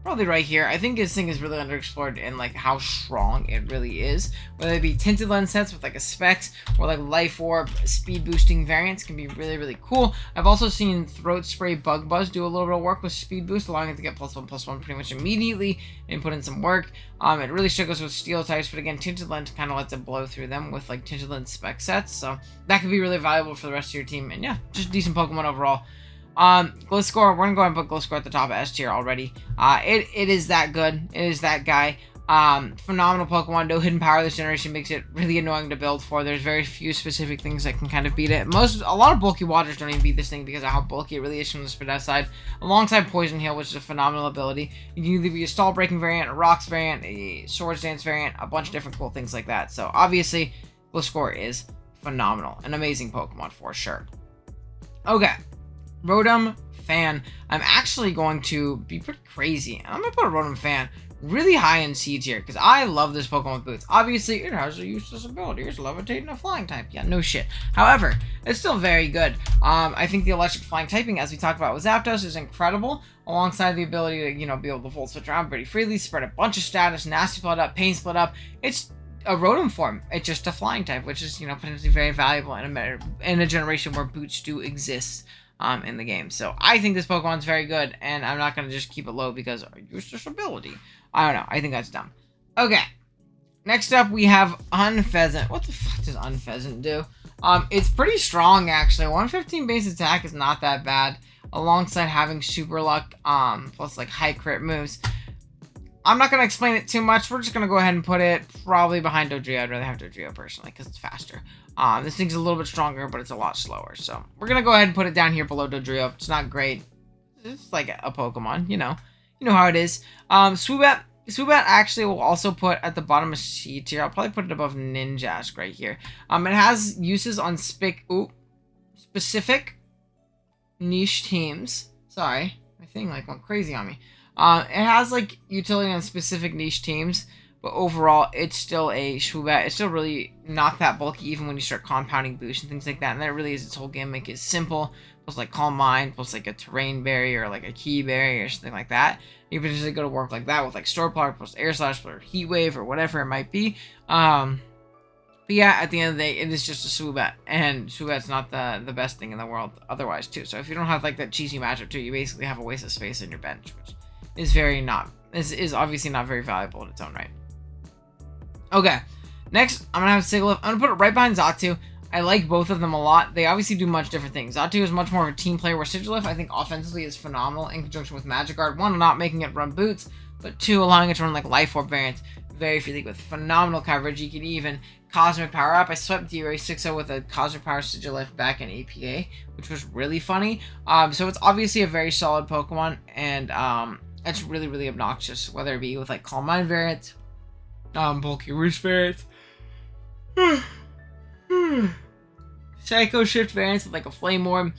probably right here. I think this thing is really underexplored in like how strong it really is. Whether it be tinted lens sets with like a Specs or like Life Orb speed boosting variants can be really, really cool. I've also seen Throat Spray Bug Buzz do a little bit of work with speed boost, allowing it to get +1/+1 pretty much immediately and put in some work. It really struggles with steel types, but again, tinted lens kind of lets it blow through them with like tinted lens spec sets, so that could be really valuable for the rest of your team. And yeah, just decent Pokemon overall. Gliscor, we're gonna go ahead and put Gliscor at the top of S tier already. It is that good. It is that guy. Phenomenal Pokemon. No hidden power this generation makes it really annoying to build for. There's very few specific things that can kind of beat it. A lot of bulky waters don't even beat this thing because of how bulky it really is from the Spread side. Alongside Poison Heal, which is a phenomenal ability. You can either be a Stall Breaking variant, a Rocks variant, a Swords Dance variant, a bunch of different cool things like that. So obviously, Gliscor is phenomenal. An amazing Pokemon for sure. Okay. Rotom Fan. I'm actually going to be pretty crazy. I'm going to put a Rotom Fan really high in C tier because I love this Pokemon with boots. Obviously, it has a useless ability. It's levitating a flying type. Yeah, no shit. However, it's still very good. I think the electric flying typing, as we talked about with Zapdos, is incredible. Alongside the ability to, you know, be able to Volt Switch around pretty freely, spread a bunch of status, Nasty Split up, Pain Split up. It's a Rotom form. It's just a flying type, which is, you know, potentially very valuable in a generation where boots do exist. In the game. So I think this Pokemon's very good, and I'm not going to just keep it low because useless ability. I don't know. I think that's dumb. Okay. Next up, we have Unpheasant. What the fuck does Unpheasant do? It's pretty strong, actually. 115 base attack is not that bad, alongside having Super Luck, plus, like, high crit moves. I'm not going to explain it too much. We're just going to go ahead and put it probably behind Dodrio. I'd rather have Dodrio, personally, because it's faster. This thing's a little bit stronger, but it's a lot slower. So, we're going to go ahead and put it down here below Dodrio. It's not great. It's like a Pokemon, you know. You know how it is. Swoobat, Swoobat actually will also put at the bottom of C tier. I'll probably put it above Ninjask right here. It has uses on specific niche teams. Sorry, my thing like went crazy on me. It has like utility on specific niche teams, but overall it's still a Swoobat. It's still really not that bulky even when you start compounding boost and things like that. And that really is its whole gimmick. Is simple, plus like Calm Mind, plus like a Terrain Berry or like a Key Berry or something like that. You can just go to work like that with like Store Plug plus Air Slash or Heat Wave or whatever it might be. But yeah, at the end of the day, it is just a Swoobat, and Swoobat's not the best thing in the world otherwise too. So if you don't have like that cheesy matchup too, you basically have a waste of space in your bench, which is is obviously not very valuable in its own right. Okay, next I'm gonna have Sigilyph. I'm gonna put it right behind Xatu. I like both of them a lot. They obviously do much different things. Xatu is much more of a team player, where Sigilyph, I think, offensively is phenomenal in conjunction with Magic Guard. One, not making it run boots, but two, allowing it to run like Life Orb variants very freely with phenomenal coverage. You can even Cosmic Power Up. I swept DRA 6-0 with a Cosmic Power Sigilyph back in APA, which was really funny. So it's obviously a very solid Pokemon, and it's really, really obnoxious, whether it be with like Calm Mind variants, Bulky Roost variants, Psycho Shift variants with like a Flame Orb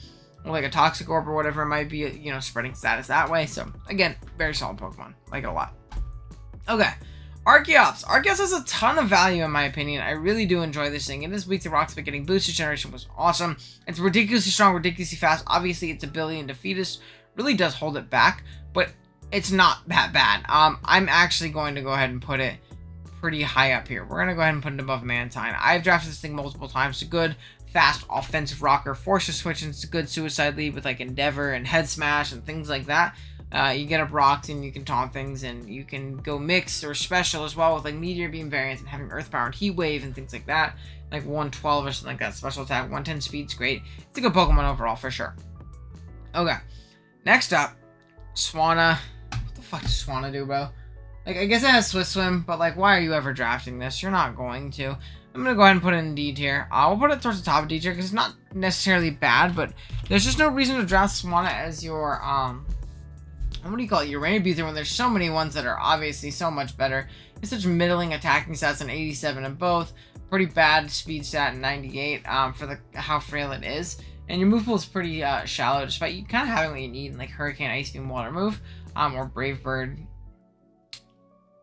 or like a Toxic Orb or whatever it might be, you know, spreading status that way. So again, very solid Pokemon. Like it a lot. Okay, Archeops. Archeops has a ton of value in my opinion. I really do enjoy this thing. It is weak to rocks, but getting boosted generation was awesome. It's ridiculously strong, ridiculously fast. Obviously, its ability in Defeatist really does hold it back, but it's not that bad. I'm actually going to go ahead and put it pretty high up here. We're going to go ahead and put it above Mantine. I've drafted this thing multiple times. It's a good, fast, offensive rocker. Forces switch, and it's a good suicide lead with like Endeavor and Head Smash and things like that. You get up rocks and you can taunt things, and you can go mix or special as well with like Meteor Beam variants and having Earth Power and Heat Wave and things like that. Like 112 or something like that. Special attack, 110 speed's great. It's a good Pokemon overall for sure. Okay. Next up, Swanna. What the fuck does Swanna do, bro? Like, I guess it has Swift Swim, but like, why are you ever drafting this? You're not going to. I'm going to go ahead and put it in D tier. We'll put it towards the top of D tier because it's not necessarily bad, but there's just no reason to draft Swanna as your, what do you call it? Your Rainbuther, when there's so many ones that are obviously so much better. It's such middling attacking stats in 87 in both. Pretty bad speed stat in 98 for how frail it is. And your move pool is pretty shallow, despite you kind of having what you need, like Hurricane, Ice Beam, Water Move, or Brave Bird,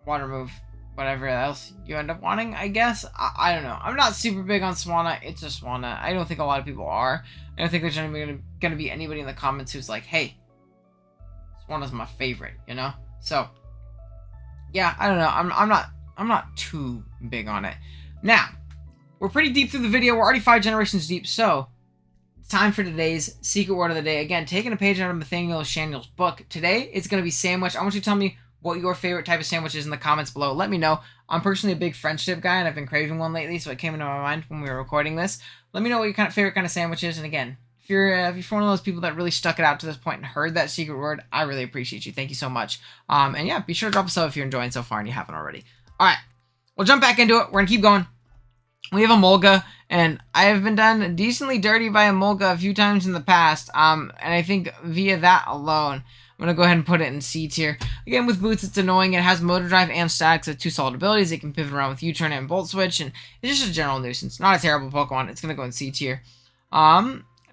Water Move, whatever else you end up wanting, I guess. I don't know. I'm not super big on Swanna. It's a Swanna. I don't think a lot of people are. I don't think there's going to be anybody in the comments who's like, hey, Swanna's my favorite, you know? So, yeah, I don't know. I'm not too big on it. Now, we're pretty deep through the video. We're already 5 generations deep, so it's time for today's secret word of the day. Again, taking a page out of Nathaniel Shanel's book. Today, it's going to be sandwich. I want you to tell me what your favorite type of sandwich is in the comments below. Let me know. I'm personally a big French dip guy, and I've been craving one lately, so it came into my mind when we were recording this. Let me know what your favorite kind of sandwich is, and again, if you're one of those people that really stuck it out to this point and heard that secret word, I really appreciate you. Thank you so much. And yeah, be sure to drop a sub if you're enjoying so far and you haven't already. All right, we'll jump back into it. We're going to keep going. We have a Mulga, and I have been done decently dirty by a Mulga a few times in the past, and I think via that alone, I'm going to go ahead and put it in C tier. Again, with Boots, it's annoying. It has Motor Drive and Static, so 2 solid abilities. It can pivot around with U-Turn and Volt Switch, and it's just a general nuisance. Not a terrible Pokemon. It's going to go in C tier.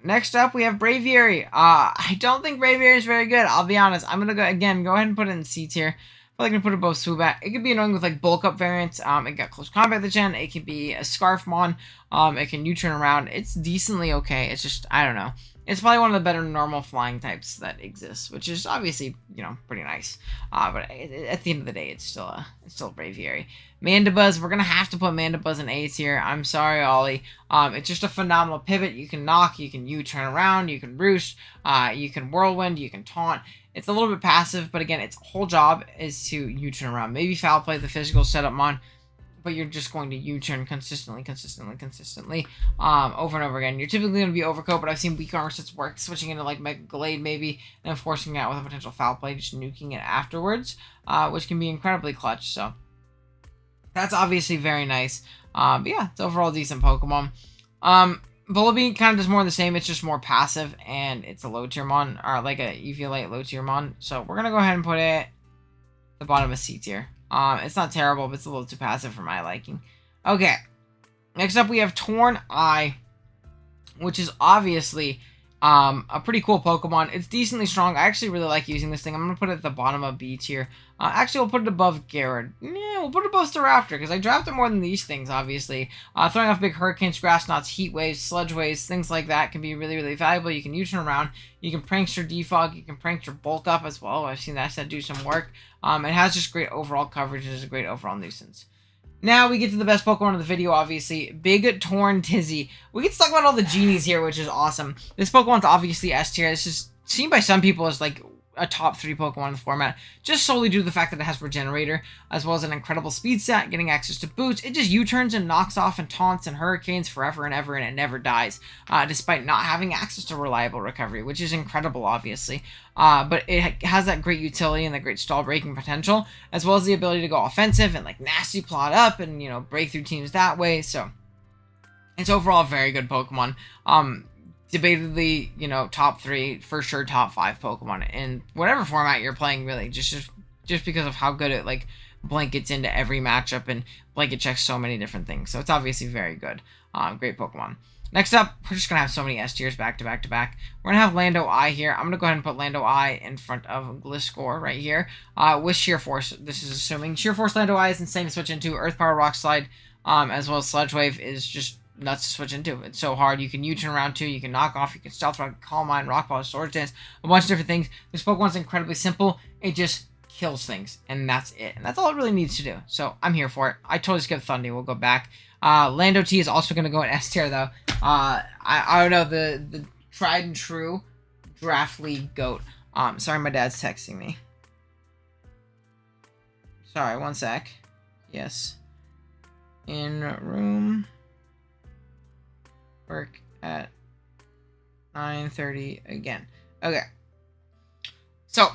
Next up, we have Braviary. I don't think Braviary is very good, I'll be honest. I'm going to go ahead and put it in C tier. Probably going to put it above Swoobat. It could be annoying with like bulk up variants. It got Close Combat the gen. It could be a Scarfmon. It can U-turn around. It's decently okay. It's just, I don't know. It's probably one of the better normal flying types that exists, which is obviously, you know, pretty nice. But at the end of the day, it's still Braviary. Mandibuzz, we're going to have to put Mandibuzz in A tier. I'm sorry, Ollie. It's just a phenomenal pivot. You can knock, you can U-turn around, you can roost, you can whirlwind, you can taunt. It's a little bit passive, but again, its whole job is to U-turn around. Maybe foul play the physical setup mon, but you're just going to U-turn consistently, over and over again. You're typically going to be overcoat, but I've seen weak armor sets work, switching into like Mega Glade maybe, and then forcing it out with a potential foul play, just nuking it afterwards, which can be incredibly clutch, so that's obviously very nice. But yeah, it's overall a decent Pokemon. Volibee kind of does more of the same. It's just more passive, and it's a low tier mon, or like a Eviolite low tier mon. So we're gonna go ahead and put it at the bottom of C tier. It's not terrible, but it's a little too passive for my liking. Okay. Next up, we have Torn Eye, which is obviously a pretty cool Pokemon. It's decently strong. I actually really like using this thing. I'm going to put it at the bottom of B tier. Actually, we'll put it above Gyarados. Yeah, we'll put it above the Raptor, because I dropped it more than these things, obviously. Throwing off big hurricanes, grass knots, heat waves, sludge waves, things like that can be really, really valuable. You can U-turn around. You can Prankster Defog. You can Prankster Bulk Up as well. I've seen that set do some work. It has just great overall coverage and is a great overall nuisance. Now we get to the best Pokemon of the video, obviously. Big Torn Tizzy. We get to talk about all the genies here, which is awesome. This Pokemon's obviously S tier. This is seen by some people as like a top 3 Pokemon in the format, just solely due to the fact that it has Regenerator, as well as an incredible speed stat, getting access to boots. It just U-turns and knocks off and taunts and hurricanes forever and ever, and it never dies, despite not having access to reliable recovery, which is incredible, obviously. But it has that great utility and that great stall breaking potential, as well as the ability to go offensive and like nasty plot up and, you know, break through teams that way. So it's overall a very good Pokemon. Debatably, you know, top 3, for sure top 5 Pokemon in whatever format you're playing, really, just because of how good it like blankets into every matchup and blanket checks so many different things. So it's obviously very good. Great Pokemon. Next up, we're just gonna have so many S tiers back to back to back. We're gonna have Lando Eye here. I'm gonna go ahead and put Lando Eye in front of Gliscor right here. With Sheer Force, this is assuming Sheer Force Lando Eye is insane to switch into. Earth Power Rock Slide, as well as Sludge Wave is just nuts to switch into. It's so hard. You can U-turn around too. You can knock off. You can Stealth Rock, Calm Mind, Rock Ball, Sword Dance, a bunch of different things. This Pokemon's incredibly simple. It just kills things, and that's it. And that's all it really needs to do. So I'm here for it. I totally skipped Thundy. We'll go back. Lando T is also going to go in S tier though. I don't know, the tried and true Draft League GOAT. Sorry, my dad's texting me. Sorry, one sec. Yes. In room. Work at 9:30 again. Okay. So,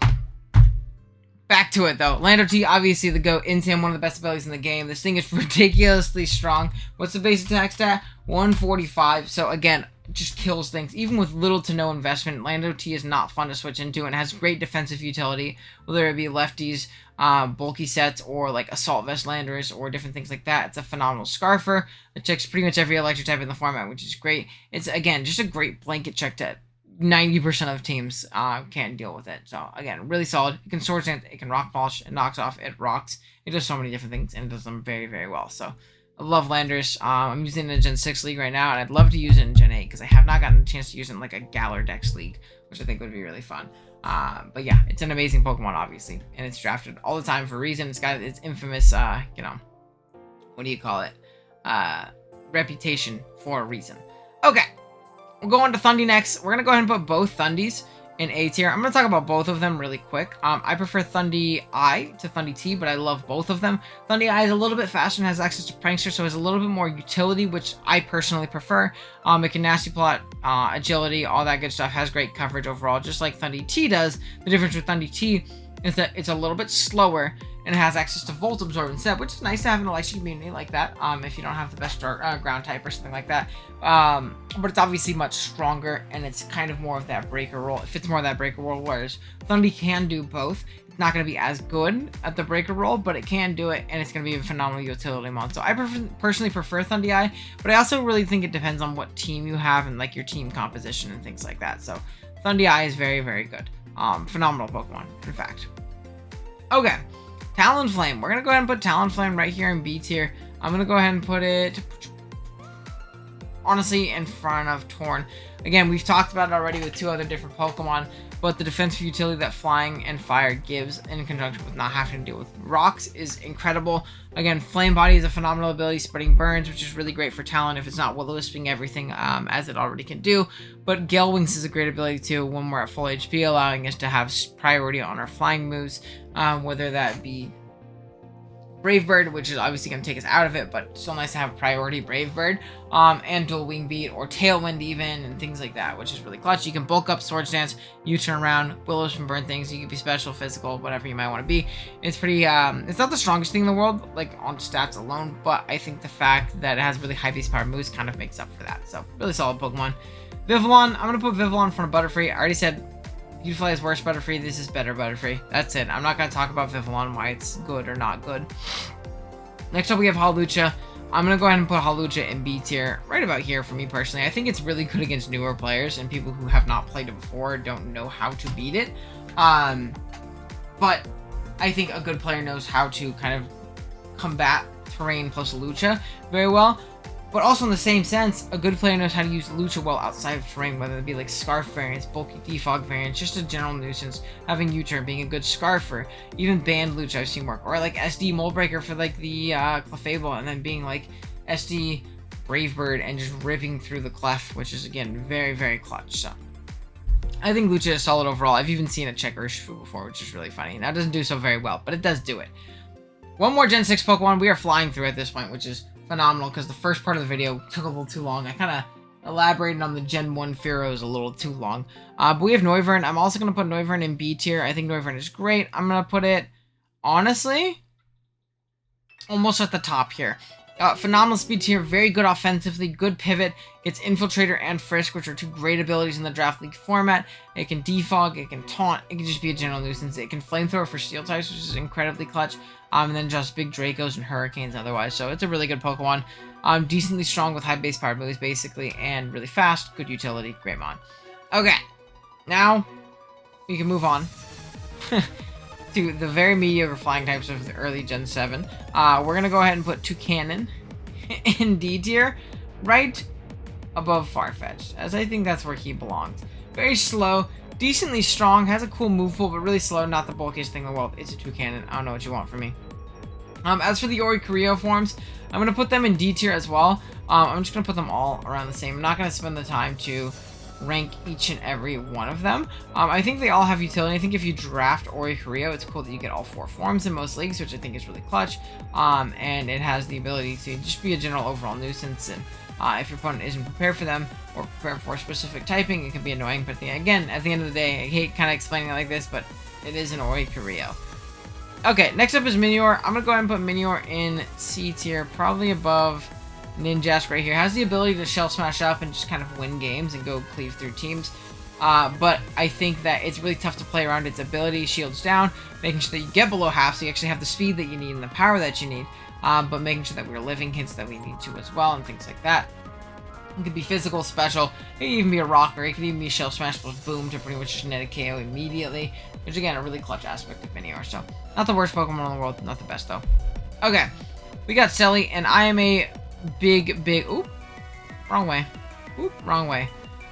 back to it though. Lando T, obviously the GOAT. Insane, one of the best abilities in the game. This thing is ridiculously strong. What's the base attack stat? 145. So again, just kills things. Even with little to no investment, Lando T is not fun to switch into and has great defensive utility, whether it be lefties, bulky sets, or like Assault Vest Landers, or different things like that. It's a phenomenal Scarfer. It checks pretty much every electric type in the format, which is great. It's, again, just a great blanket check that 90% of teams can't deal with it. So, again, really solid. It can Sword Dance, it can Rock Polish, it knocks off, it rocks. It does so many different things, and it does them very, very well. So, I love Landers. I'm using it in Gen 6 League right now, and I'd love to use it in Gen 8, because I have not gotten a chance to use it in, like, a Gyarados League, which I think would be really fun. But yeah, it's an amazing Pokemon, obviously, and it's drafted all the time for a reason. It's got its infamous, you know, what do you call it? Reputation for a reason. Okay, we'll go on to Thundy next. We're going to go ahead and put both Thundys in A tier. I'm going to talk about both of them really quick. I prefer Thundy I to Thundy T, but I love both of them. Thundy I is a little bit faster and has access to Prankster, so has a little bit more utility, which I personally prefer. It can Nasty Plot, agility, all that good stuff, has great coverage overall, just like Thundy T does. The difference with Thundy T is that it's a little bit slower, and it has access to Volt Absorb instead, which is nice to have in an electric community like that, if you don't have the best ground type or something like that. But it's obviously much stronger, and it's kind of more of that breaker roll. It fits more of that breaker roll, whereas Thundy can do both. It's not going to be as good at the breaker roll, but it can do it, and it's going to be a phenomenal utility mod. So I personally prefer Thundy Eye, but I also really think it depends on what team you have and like your team composition and things like that. So Thundy Eye is very, very good. Phenomenal Pokemon, in fact. Okay. Talonflame. We're going to go ahead and put Talonflame right here in B tier. I'm going to go ahead and put it, honestly, in front of Torn. Again, we've talked about it already with 2 other different Pokemon, but the defensive utility that Flying and Fire gives in conjunction with not having to deal with rocks is incredible. Again, Flame Body is a phenomenal ability, spreading burns, which is really great for Talon if it's not Will-O-Wisping everything as it already can do. But Gale Wings is a great ability too when we're at full HP, allowing us to have priority on our flying moves, whether that be Brave Bird, which is obviously going to take us out of it, but still nice to have a priority Brave Bird, and Dual Wing Beat, or Tailwind even, and things like that, which is really clutch. You can bulk up, Sword Dance, U-turn around, Will-O-Wisp burn things. You can be special, physical, whatever you might want to be. It's pretty, it's not the strongest thing in the world, like on stats alone, but I think the fact that it has really high base power moves kind of makes up for that. So, really solid Pokemon. Vivillon, I'm going to put Vivillon in front of Butterfree. I already said Beautifly is worse Butterfree. This is better Butterfree. That's it. I'm not going to talk about Vivillon, why it's good or not good. Next up, we have Hawlucha. I'm going to go ahead and put Hawlucha in B tier, right about here for me personally. I think it's really good against newer players and people who have not played it before, don't know how to beat it. But I think a good player knows how to kind of combat terrain plus Lucha very well. But also in the same sense, a good player knows how to use Lucha well outside of terrain, whether it be like Scarf variants, bulky defog variants, just a general nuisance, having U-turn, being a good Scarfer, even banned Lucha I've seen work, or like SD Mold Breaker for like the Clefable, and then being like SD Brave Bird and just ripping through the Clef, which is again very, very clutch. So I think Lucha is solid overall. I've even seen it check Urshifu before, which is really funny. Now it doesn't do so very well, but it does do it. One more Gen 6 Pokemon. We are flying through at this point, which is phenomenal because the first part of the video took a little too long. I kind of elaborated on the Gen 1 Fearos a little too long. But we have Noivern. I'm also going to put Noivern in B tier. I think Noivern is great. I'm going to put it, honestly, almost at the top here. Phenomenal speed tier, very good offensively, good pivot. It's Infiltrator and Frisk, which are two great abilities in the Draft League format. It can defog, it can taunt, it can just be a general nuisance. It can flamethrower for steel types, which is incredibly clutch. And then just big Dracos and Hurricanes otherwise. So it's a really good Pokemon. Decently strong with high base power abilities basically, and really fast, good utility, great mon. Okay, now we can move on to the very mediocre flying types of the early Gen 7. We're going to go ahead and put Toucannon in D tier, right above Farfetch'd, as I think that's where he belongs. Very slow, decently strong, has a cool move pool, but really slow, not the bulkiest thing in the world. It's a Toucannon. I don't know what you want from me. As for the Oricorio forms, I'm going to put them in D tier as well. I'm just going to put them all around the same. I'm not going to spend the time to rank each and every one of them. I think they all have utility. I think if you draft Oricorio, it's cool that you get all 4 forms in most leagues, which I think is really clutch. And it has the ability to just be a general overall nuisance. And if your opponent isn't prepared for them or prepared for specific typing, it can be annoying. But again, at the end of the day, I hate kind of explaining it like this, but it is an Oricorio. Okay, next up is Minior. I'm going to go ahead and put Minior in C tier, probably above Ninjask right here. Has the ability to shell smash up and just kind of win games and go cleave through teams. But I think that it's really tough to play around its ability. Shields down, making sure that you get below half so you actually have the speed that you need and the power that you need. But making sure that we're living hits that we need to as well and things like that. It could be physical, special, it could even be a rocker, it could even be shell smash plus boom to pretty much just net a KO immediately. Which again, a really clutch aspect of Minior. So, not the worst Pokemon in the world, not the best though. Okay, we got Selly, and I am a big, oop, wrong way. Oop, wrong way.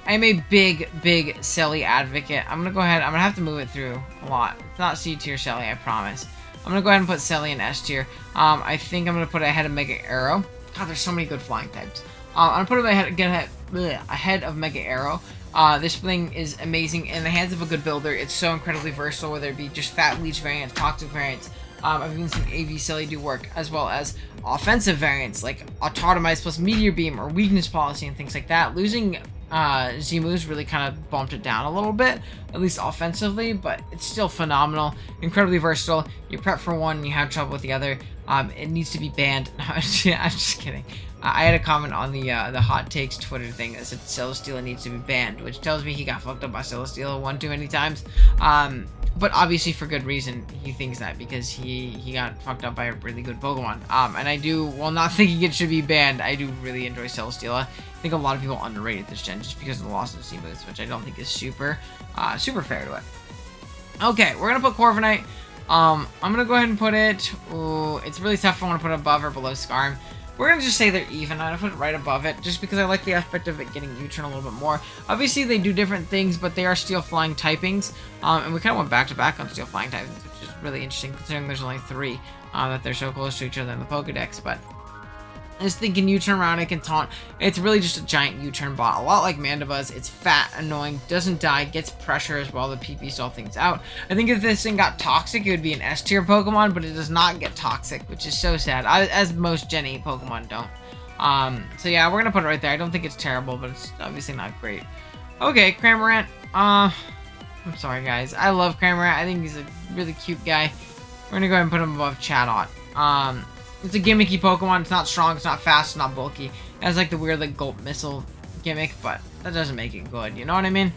I am a big Selly advocate. I'm gonna go ahead, I'm gonna have to move it through a lot. It's not C tier Selly, I promise. I'm gonna go ahead and put Selly in S tier. I think I'm gonna put it ahead of Mega Arrow. God, there's so many good flying types. I'm gonna put it ahead of Mega Arrow. This thing is amazing in the hands of a good builder. It's so incredibly versatile, whether it be just Fat Leech variants, Toxic variants. I've even seen AV Selly do work, as well as offensive variants like Autotomize plus Meteor Beam or Weakness Policy and things like that. Losing Zimu's really kind of bumped it down a little bit, at least offensively, but it's still phenomenal, incredibly versatile. You prep for one and you have trouble with the other. It needs to be banned. No, I'm just kidding. I had a comment on the Hot Takes Twitter thing that said Celesteela needs to be banned, which tells me he got fucked up by Celesteela one too many times. But obviously for good reason, he thinks that because he got fucked up by a really good Pokemon. And I do, while not thinking it should be banned, I do really enjoy Celesteela. I think a lot of people underrated this gen just because of the loss of Seamoose, which I don't think is super fair to it. Okay, we're gonna put Corviknight. I'm gonna go ahead and put it. Ooh, it's really tough if I want to put it above or below Skarm. We're going to just say they're even. I'm going to put it right above it, just because I like the aspect of it getting U-turn a little bit more. Obviously, they do different things, but they are Steel Flying typings. And we kind of went back-to-back on Steel Flying typings, which is really interesting, considering there's only 3 that they're so close to each other in the Pokedex. But this thing can U-turn around, it can taunt. It's really just a giant U-turn bot, a lot like Mandibuzz. It's fat, annoying, doesn't die, gets pressure as well. The PP stall things out. I think if this thing got toxic, it would be an S tier Pokemon, but it does not get toxic, which is so sad, as most Gen 8 Pokemon don't. So yeah, we're gonna put it right there. I don't think it's terrible, but it's obviously not great. Okay, Cramorant. I'm sorry guys, I love Cramorant. I think he's a really cute guy. We're gonna go ahead and put him above Chatot. It's a gimmicky Pokemon. It's not strong, it's not fast, it's not bulky. It has like the weird like Gulp Missile gimmick, but that doesn't make it good, you know what I mean?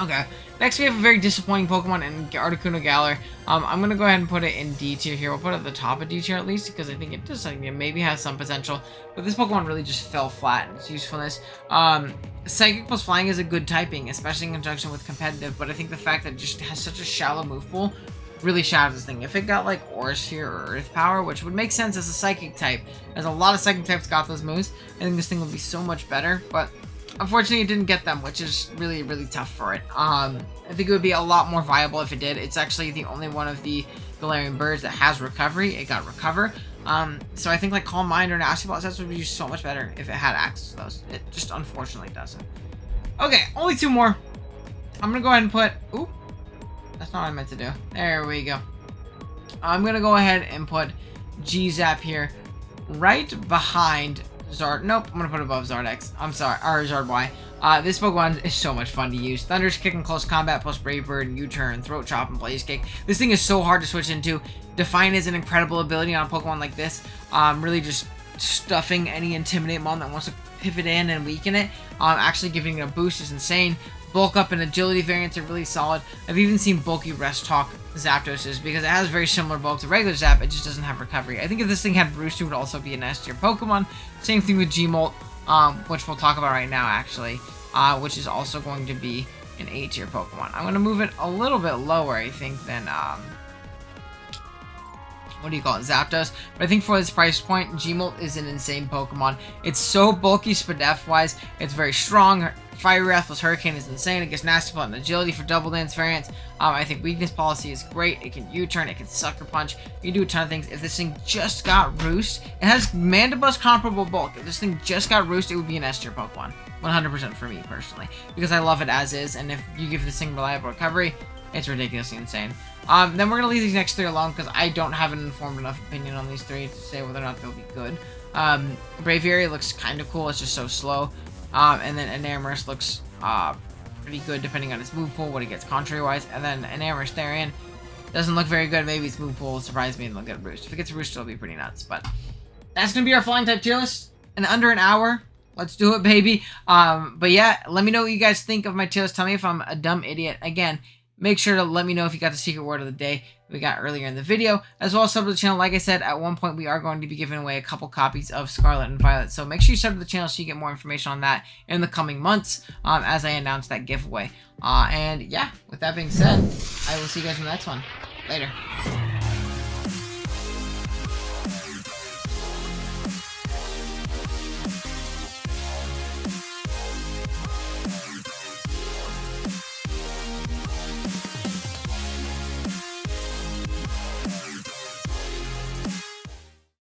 Okay. Next, we have a very disappointing Pokemon in Articuno Galar. I'm going to go ahead and put it in D tier here. We'll put it at the top of D tier at least, because I think it does maybe has some potential. But this Pokemon really just fell flat in its usefulness. Psychic plus Flying is a good typing, especially in conjunction with Competitive, but I think the fact that it just has such a shallow move pool really shatters this thing. If it got like Aura Sphere or Earth Power, which would make sense as a Psychic type, as a lot of Psychic types got those moves, I think this thing would be so much better, but unfortunately, it didn't get them, which is really, really tough for it. I think it would be a lot more viable if it did. It's actually the only one of the Galarian birds that has Recovery. It got Recover. So I think like Calm Mind or Nasty Plot sets would be so much better if it had access to those. It just unfortunately doesn't. Okay, only 2 more. I'm going to go ahead and put... Oop. That's not what I meant to do. There we go. I'm going to go ahead and put G-Zap here right behind Zard. Nope, I'm going to put it above Zard X. I'm sorry, or Zard Y. This Pokemon is so much fun to use. Thunder's Kick in close combat plus Brave Bird, U-Turn, Throat Chop, and Blaze Kick. This thing is so hard to switch into. Define is an incredible ability on a Pokemon like this. Really just stuffing any Intimidate Mon that wants to pivot in and weaken it. Actually giving it a boost is insane. Bulk Up and Agility variants are really solid. I've even seen Bulky Rest Talk Zapdoses because it has very similar bulk to regular Zap, it just doesn't have Recovery. I think if this thing had Roost, it would also be an S tier Pokemon. Same thing with Gmolt, which we'll talk about right now actually, which is also going to be an A tier Pokemon. I'm going to move it a little bit lower, I think, than, what do you call it, Zapdos, but I think for this price point, Gmolt is an insane Pokemon. It's so bulky Spadef wise, it's very strong. Fire Wrath plus Hurricane is insane. It gets Nasty Plot and Agility for double dance variants. I think Weakness Policy is great. It can U-turn, it can Sucker Punch. You can do a ton of things. If this thing just got Roost, it has Mandibuzz comparable bulk. If this thing just got Roost, it would be an S tier Pokemon. 100% for me personally, because I love it as is, and if you give this thing reliable recovery, it's ridiculously insane. Then we're going to leave these next 3 alone because I don't have an informed enough opinion on these 3 to say whether or not they'll be good. Braviary looks kind of cool. It's just so slow. And then Enamorus looks pretty good depending on its move pool, what it gets contrary-wise. And then Enamorus therein doesn't look very good. Maybe its move pool will surprise me and they'll get a Roost. If it gets a Roost, it'll be pretty nuts. But that's going to be our Flying type tier list in under an hour. Let's do it, baby. But yeah, let me know what you guys think of my tier list. Tell me if I'm a dumb idiot. Again, make sure to let me know if you got the secret word of the day we got earlier in the video, as well as sub to the channel. Like I said, at one point we are going to be giving away a couple copies of Scarlet and Violet, so make sure you sub to the channel so you get more information on that in the coming months as I announce that giveaway. And yeah, with that being said, I will see you guys in the next one. Later.